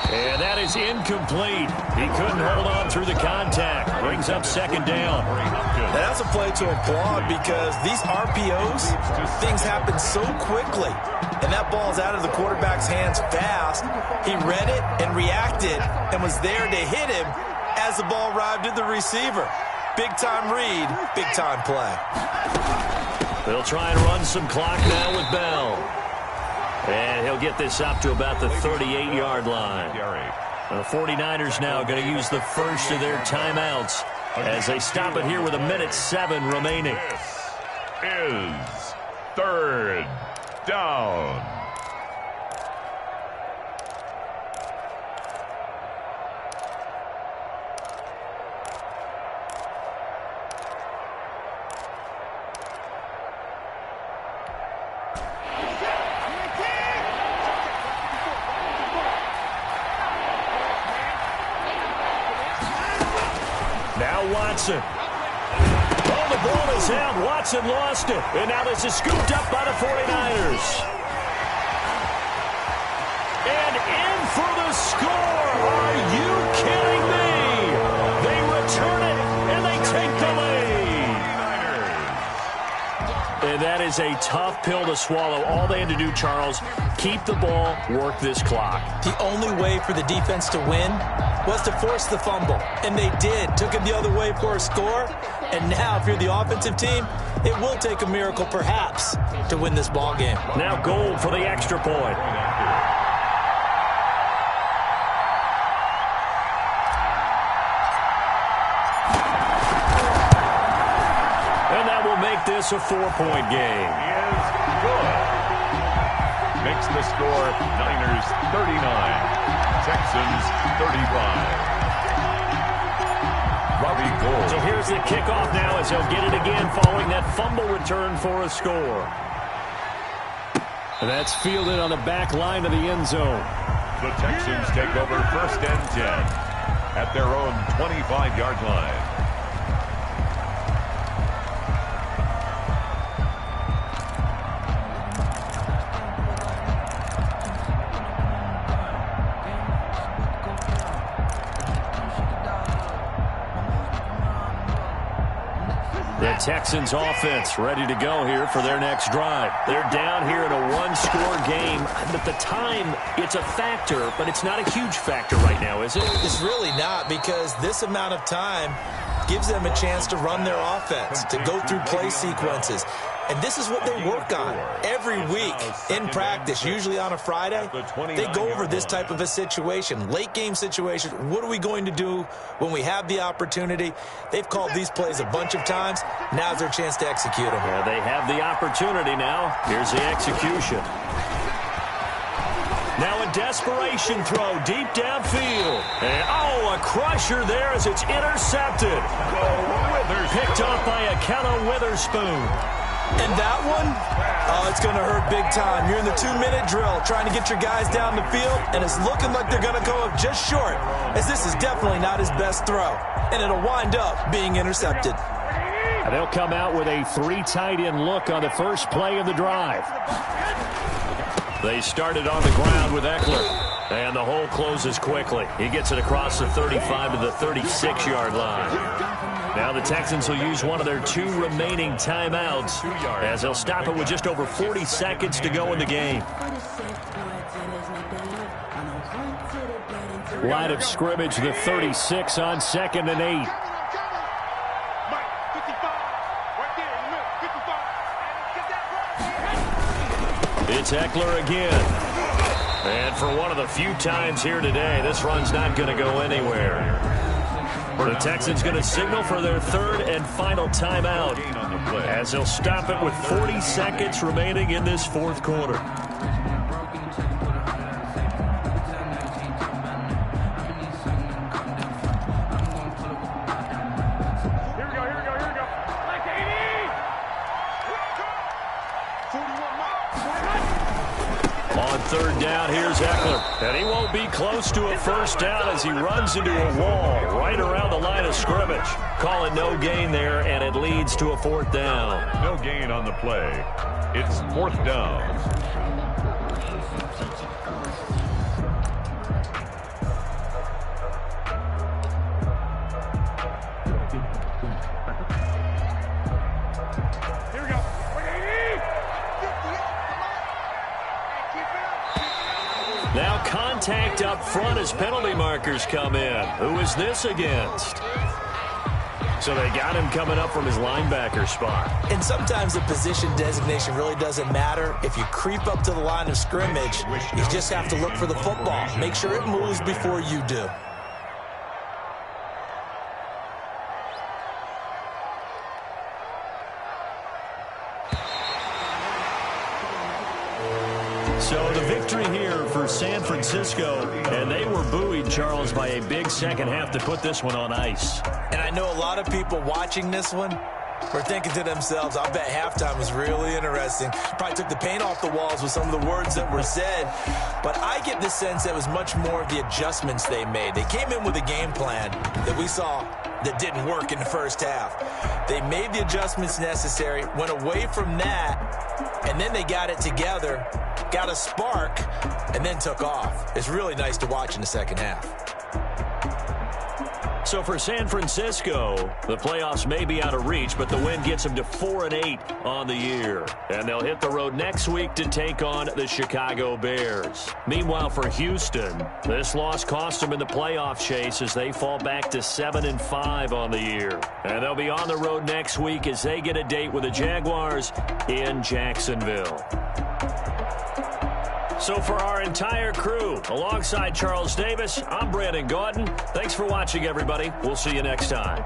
And that is incomplete. He couldn't hold on through the contact. Brings up second down. And that's a play to applaud because these RPOs, things happen so quickly. And that ball's out of the quarterback's hands fast. He read it and reacted and was there to hit him as the ball arrived at the receiver. Big-time read, big-time play. They'll try and run some clock now with Bell. And he'll get this up to about the 38-yard line. The 49ers now going to use the first of their timeouts as they stop it here with 1:07 remaining. This is third down. Watson. Oh, the ball is out. Watson lost it. And now this is scooped up by the 49ers. And in for the score. Are you kidding me? They return it, and they take the lead. And that is a tough pill to swallow. All they had to do, Charles, keep the ball, work this clock. The only way for the defense to win was to force the fumble, and they did. Took it the other way for a score, and now if you're the offensive team, it will take a miracle perhaps to win this ball game. Now Gold for the extra point. And that will make this a 4-point game. He is good. Makes the score Niners 39. Texans 35. Robbie Gould. So here's the kickoff now as they'll get it again following that fumble return for a score. And that's fielded on the back line of the end zone. The Texans take over first and 10 at their own 25-yard line. The Texans offense ready to go here for their next drive. They're down here in a one-score game. At the time, it's a factor, but it's not a huge factor right now, is it? It's really not, because this amount of time gives them a chance to run their offense, to go through play sequences. And this is what they work on every week in practice, usually on a Friday. They go over this type of a situation, late game situation. What are we going to do when we have the opportunity? They've called these plays a bunch of times. Now's their chance to execute them. Yeah, they have the opportunity now. Here's the execution. Now a desperation throw deep downfield. And, a crusher there as it's intercepted. Picked off by Akello Witherspoon. And that one, it's going to hurt big time. You're in the 2-minute drill trying to get your guys down the field, and it's looking like they're going to go up just short, as this is definitely not his best throw. And it'll wind up being intercepted. And they'll come out with a 3 tight end look on the first play of the drive. They started on the ground with Eckler. And the hole closes quickly. He gets it across the 35 to the 36-yard line. Now the Texans will use one of their 2 remaining timeouts as they'll stop it with just over 40 seconds to go in the game. Line of scrimmage, the 36 on 2nd and 8. It's Eckler again. And for one of the few times here today, this run's not going to go anywhere. The Texans going to signal for their 3rd and final timeout as they'll stop it with 40 seconds remaining in this 4th quarter. down. Here's Eckler. And he won't be close to a first down as he runs into a wall right around the line of scrimmage. Call it no gain there, and it leads to a fourth down. No gain on the play. It's fourth down. Here we go. Now contact up front as penalty markers come in. Who is this against? So they got him coming up from his linebacker spot. And sometimes the position designation really doesn't matter. If you creep up to the line of scrimmage, you just have to look for the football. Make sure it moves before you do. So the victory here for San Francisco, and they were buoyed, Charles, by a big second half to put this one on ice. And I know a lot of people watching this one were thinking to themselves, I bet halftime was really interesting. Probably took the paint off the walls with some of the words that were said. But I get the sense that it was much more of the adjustments they made. They came in with a game plan that we saw that didn't work in the first half. They made the adjustments necessary, went away from that, and then they got it together, got a spark, and then took off. It's really nice to watch in the second half. So for San Francisco, the playoffs may be out of reach, but the win gets them to 4-8 on the year. And they'll hit the road next week to take on the Chicago Bears. Meanwhile, for Houston, this loss cost them in the playoff chase as they fall back to 7-5 on the year. And they'll be on the road next week as they get a date with the Jaguars in Jacksonville. So for our entire crew, alongside Charles Davis, I'm Brandon Gordon. Thanks for watching, everybody. We'll see you next time.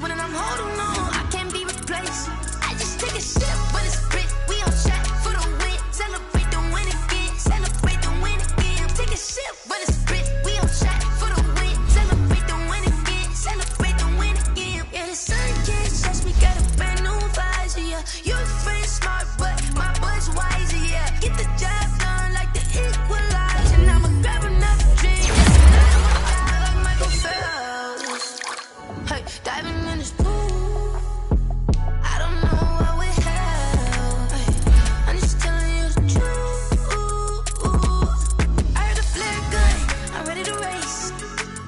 one and I'm holding on. I can't be replaced. I just take a sip, but it's split. We on track for the win. Celebrate the win again. Celebrate the win again. Take a sip, but it's split. We on track for the win. Celebrate the win again. Celebrate the win again. Yeah, the sun can't touch me. Got a brand new visor. Yeah, your friend smart, but my boy's wiser. Yeah, get the job done like the equalizer. And I'ma grab another drink. Like Michael Phelps. Hey, diving in this pool. I don't know what we have. Hey, I'm just telling you the truth. I heard the flare gun. I'm ready to race.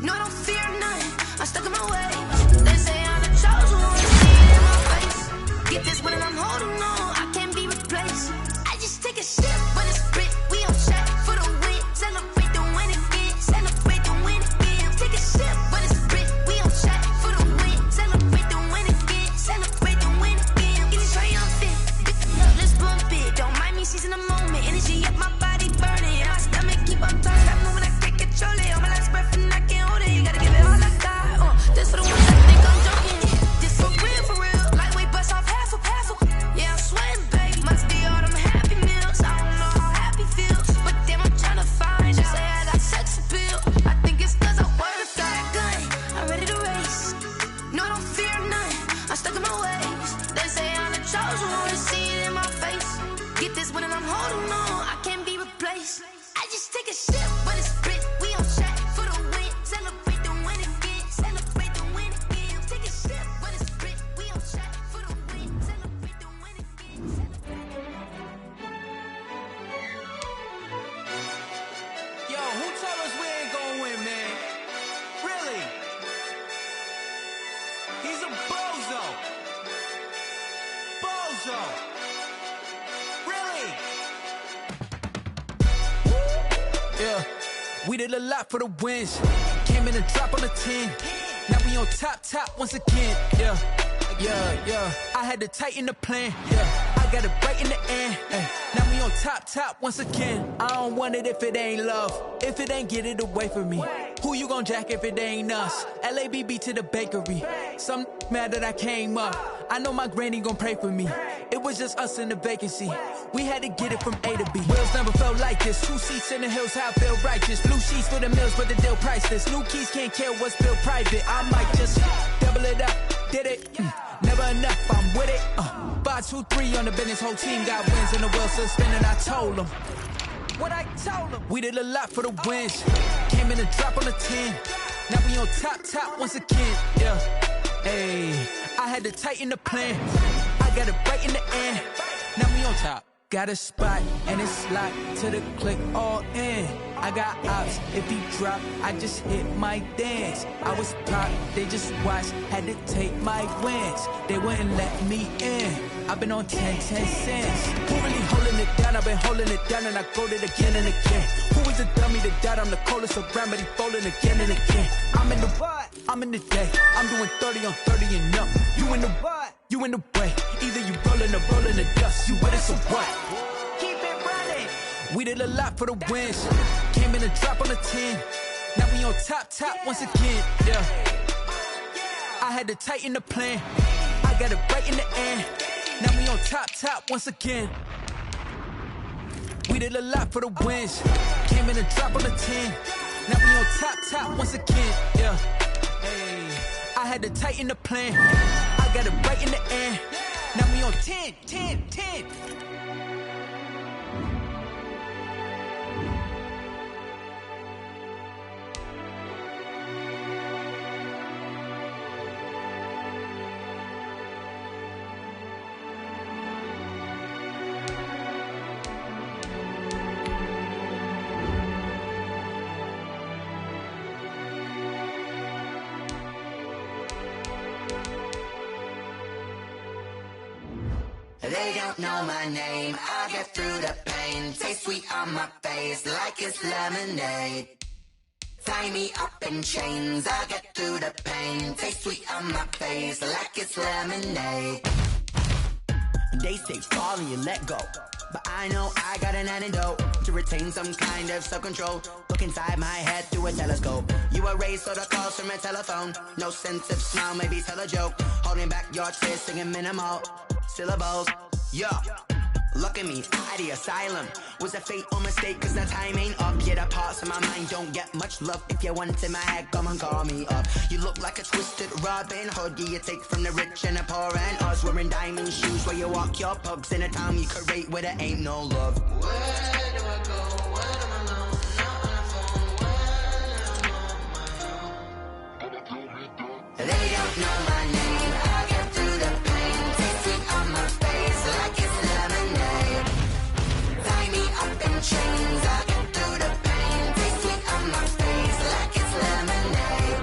No, I don't fear none. I'm stuck in my ways. They say I'm the chosen one. See it in my face. Get this one and I'm holding on. I can't be replaced. I just take a sip, but it's split. We on track for the win. Celebrate the win again. Celebrate the win again. Take a sip, but it's split. We on track for the win. Celebrate the win again. Celebrate the win again. Get it triumphant. Let's bump it. Don't mind me seizing the moment. Energy up my body burning. My stomach keep on turning. I'm moving, I can't control it. On my last breath and I can't hold it. You gotta give it all I got. This for the ones that think I'm joking. This for real. Lightweight bust off half a. Yeah, I'm sweating, babe. Must be all them happy meals. I don't know how happy feels, but damn, I'm trying to find. Just say I got sex appeal. I think it's 'cause I work. Got a gun. I'm ready to race. No, I don't fear none. I'm stuck in my ways. They say I'm the chosen one. See it in my face. Get this one and I'm holding on. I can't be replaced. I just take a sip, but it's split. We on track for the win. Celebrate the win again. Celebrate the win again. Take a sip, but it's split. We on track for the win. Celebrate the win again. Yo, who told us we ain't gonna win, man? Really? He's a bozo. Bozo. Really? Yeah, we did a lot for the wins. Came in and drop on the 10. Now we on top once again. Yeah. I had to tighten the plan. Yeah, I got it right in the end. Ay. Now we on top once again. I don't want it if it ain't love. If it ain't, get it away from me. Who you gon' jack if it ain't us? LABB to the bakery. Some mad that I came up. I know my granny gon' pray for me. It was just us in the vacancy. We had to get it from A to B. Wheels never felt like this. 2 seats in the hills, how I feel righteous. Blue sheets for the mills, but the deal priceless. New keys can't care what's built private. I might just double it up. Did it? Never enough, I'm with it. 5, 2, 3 on the business. Whole team got wins and the wheels still spinning. I told them what I told them. We did a lot for the wins. Came in and drop on the 10. Now we on top once again. Yeah. Hey, I had to tighten the plan. I got it right in the end. Now we on top. Got a spot and it's locked to the click all in. I got ops, if he drop, I just hit my dance. I was pop, they just watched, had to take my wins. They wouldn't let me in. I've been on 10 cents. Who really holding it down? I've been holding it down and I go it again and again. Who is a dummy to doubt? I'm the coldest around, but he folding again and again. I'm in the what? I'm in the day. I'm doing 30 on 30 and up. You in the what? You in the way. Either you rolling or rolling the dust. You with us or what? Keep it running. We did a lot for the wins. Came in and drop on the 10. Now we on top once again. Yeah. I had to tighten the plan. I got it right in the end. Now we on top once again. We did a lot for the wins. Came in and drop on the 10. Now we on top once again. Yeah. Hey, I had to tighten the plan. I got it right in the end. Now we on 10. They don't know my name, I get through the pain. Taste sweet on my face like it's lemonade. Tie me up in chains, I get through the pain. Taste sweet on my face like it's lemonade. They say fall and you let go, but I know I got an antidote to retain some kind of self-control. Look inside my head through a telescope. You erase all the calls from a telephone. No sense of smile, maybe tell a joke. Holding back your tears, singing minimal syllables. Yeah. Look at me, at the asylum. Was a fate or mistake, cause the time ain't up. Yeah, the parts of my mind don't get much love. If you want in my head, come and call me up. You look like a twisted Robin Hood. Yeah, you take from the rich and the poor and us. Wearing diamond shoes where you walk your pugs in a town you could rate where there ain't no love. Where do I go? When am I alone? Not on the phone. When I'm on my own. They don't know my name. I get through the pain. Taste it on my face like it's lemonade. Tie me up in chains. I get through the pain. Taste it on my face like it's lemonade.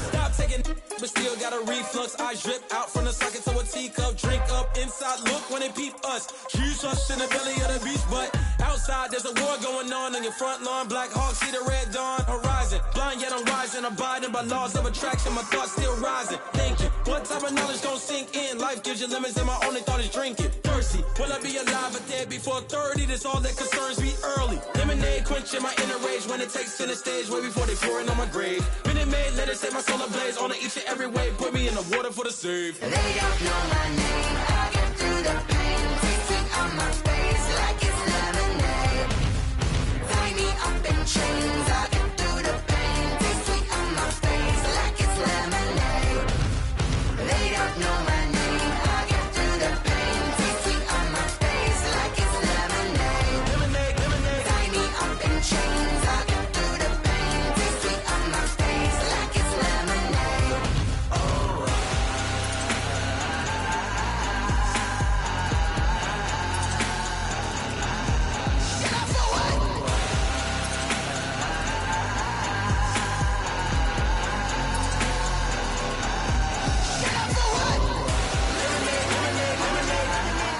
Stop taking, but still got a reflux. I drip out from the socket to a teacup. Drink up inside, look when they peep us. Shoes us in the belly of the beach, but outside there's a war going on your front lawn. Black Hawk, see the red dawn horizon. Blind yet I'm rising, abiding by laws of attraction. My thoughts still rising. Thinking, what type of knowledge don't sink in? Life gives you limits and my only thought is drinking. Thirsty, will I be alive or dead before 30? That's all that concerns me early. Lemonade quenching my inner rage when it takes center stage way before they pour it on my grave. Minute Maid, let it set my soul ablaze. On each and every way, put me in the water for the save. They don't know my name. I get through the pain. Taste it on my face like it's lemonade. Tie me up in chains. I get through the pain. Taste it on my face like it's lemonade. They don't know my name. I get through the pain. Taste it on my face like it's lemonade. Tie me up in chains. I get through the pain. Taste it on my face like it's lemonade. Oh. Shut up for what? Shut up for what? Lemonade, lemonade, lemonade.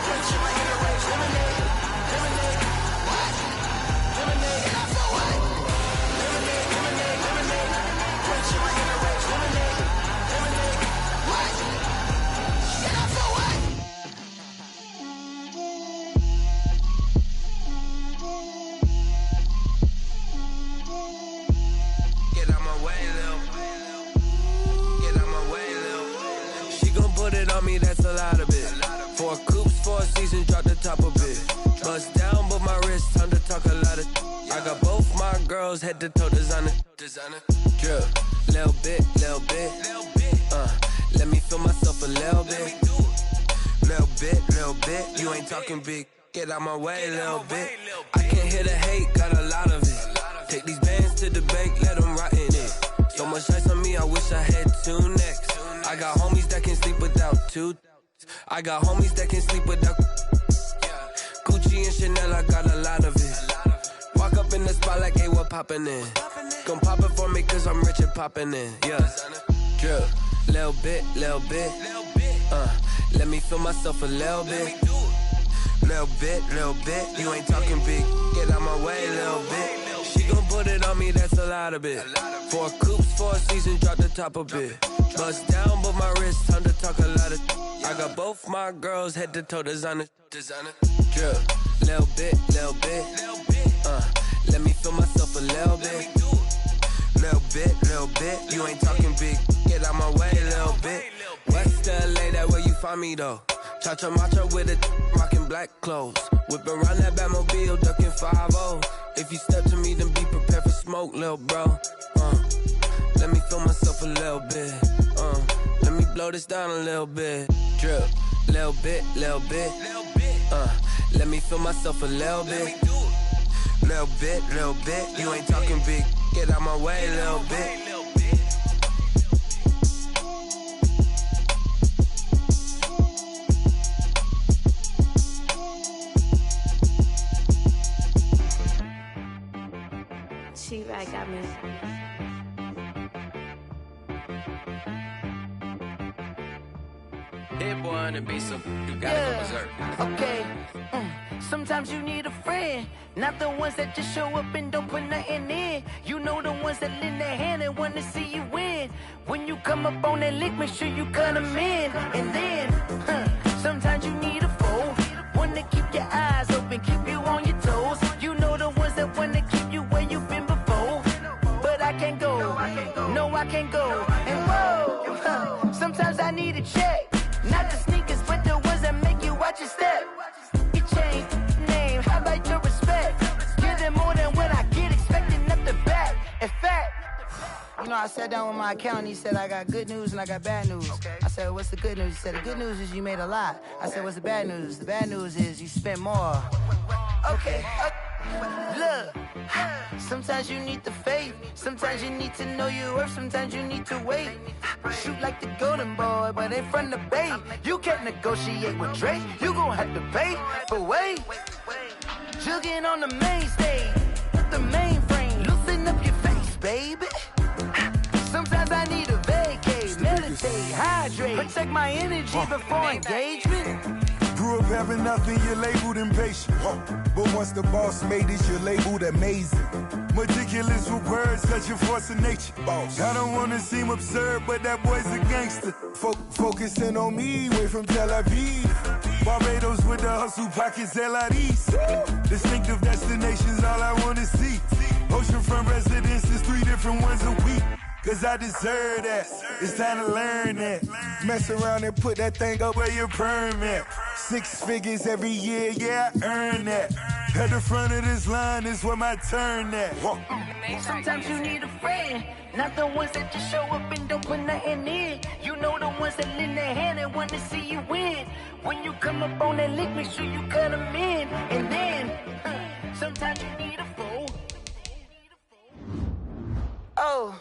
Quenching my inner rage. Lemonade, lemonade. What? Lemonade. Shut up for what? Lemonade, lemonade, lemonade. Quenching my inner rage. Lemonade, lemonade. What? Shut up for what? Get out my way, Lil. Get out my way, Lil. She gon' put it on me, that's a lot of it. 4 coops, 4 seasons, drop the top a bit. Bust down, but my wrist, time to talk a lot of. I got both my girls, head to toe designer. Drip, little bit, little bit. Let me feel myself a little bit. Little bit, you ain't talking big. Get out my way, little bit. I can't hear the hate, got a lot of it. Take these bands to the bank, let them rot in it. So much ice on me, I wish I had 2 necks. I got homies that can sleep without 2. I got homies that can sleep without Gucci and Chanel, I got a lot of it. Walk up in the spot like, hey, what poppin' in? Gon' pop it for me cause I'm rich and poppin' in, yeah. Drip, little bit, little bit. Let me feel myself a little bit. Little bit, you ain't talking big. Get out my way, little bit. She gon' put it on me, that's a lot of it. 4 coops, 4 seasons, drop the top a bit. Bust down, but my wrist, time to talk a lot of. I got both my girls, head to toe designer. Drip, little bit, little bit. Let me feel myself a little bit. Little bit, you ain't talking big. Get out my way, little bit. West LA, that where you find me though. Cha-cha matcha with it, rocking black clothes. Whipping around that Batmobile, ducking 5-0. If you step to me, then be prepared for smoke, little bro. Let me feel myself a little bit. Let me blow this down a little bit. Drip, little bit, little bit. Let me feel myself a little bit. Little bit, you ain't talking big. Get out my way, little bit. She-Rag got me. Hit boy on the beat, so you gotta go berserk. Okay. Sometimes you need a friend, not the ones that just show up and don't put nothing in. You know the ones that lend their hand and wanna see you win. When you come up on that lick, make sure you cut them in. And then, sometimes you need a I can't go. And whoa, sometimes I need a check. Not the sneakers, but the ones that make you watch your step. You change name, how about your respect? Give them more than what I get, expecting nothing back. In fact, you know, I sat down with my accountant. He said, I got good news and I got bad news. I said, what's the good news? He said, the good news is you made a lot. I said, what's the bad news? The bad news is you spent more. Okay. Look, sometimes you need the faith. Sometimes you need to know your worth. Sometimes you need to wait. Shoot like the golden boy, but in front of the bay. You can't negotiate with Drake. You gon' have to pay. But wait, jugging on the main stage, the mainframe, loosen up your face, baby. Sometimes I need a vacate, meditate, hydrate, protect my energy before engagement. Grew up having nothing, you're labeled impatient. But once the boss made it, you're labeled amazing. Meticulous with words, such a force of nature. I don't wanna seem absurd, but that boy's a gangster. Focusing on me, way from Tel Aviv. Barbados with the hustle pockets, LIDs. Distinctive destinations, all I wanna see. Oceanfront residences, 3 different ones a week. Cause I deserve that, it's time to learn that. Mess around and put that thing up where your permit. 6 figures every year, yeah, I earn that. At the front of this line is where my turn at. Sometimes you need a friend, not the ones that just show up and don't put nothing in. You know the ones that lend their hand and want to see you win. When you come up on that lick, make sure you cut them in. And then, sometimes you need a fool. Oh.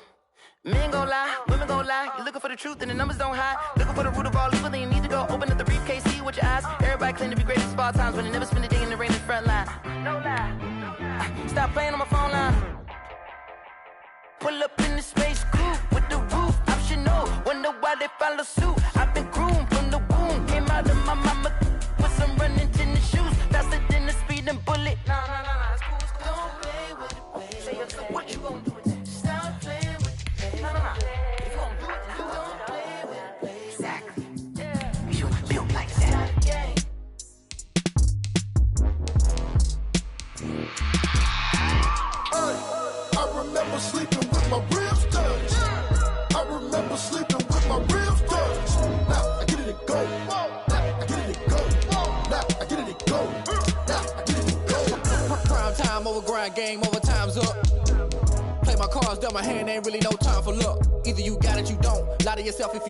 Men gon' lie, women gon' lie. You're looking for the truth and the numbers don't hide. Looking for the root of all evil, then you need to go open up the briefcase, see with your eyes. Everybody claim to be greatest of all times, when they never spend a day in the rain in the front line. No lie. Stop playing on my phone line. Pull up in the space coupe with the roof optional. Wonder why they follow suit. I've been groomed from the womb. Came out of my mama with some running tennis shoes. Faster than the speeding bullet. No, it's cool, it's cool. Don't play with it, baby. Say so what you gon' do with that? Stop playing with it. No. If you gon' do it, then you gon' play with it, baby. Exactly. Yeah. You built like that. I remember sleeping with my ribs touched. I remember sleeping with my ribs touched. Now I get it and go. Now I get it and go. Now I get it and go. Now I get it and go. Prime time over grind game, over time's up. Play my cards, dealt my hand, ain't really no time for luck. Either you got it, you don't. Lie to yourself if you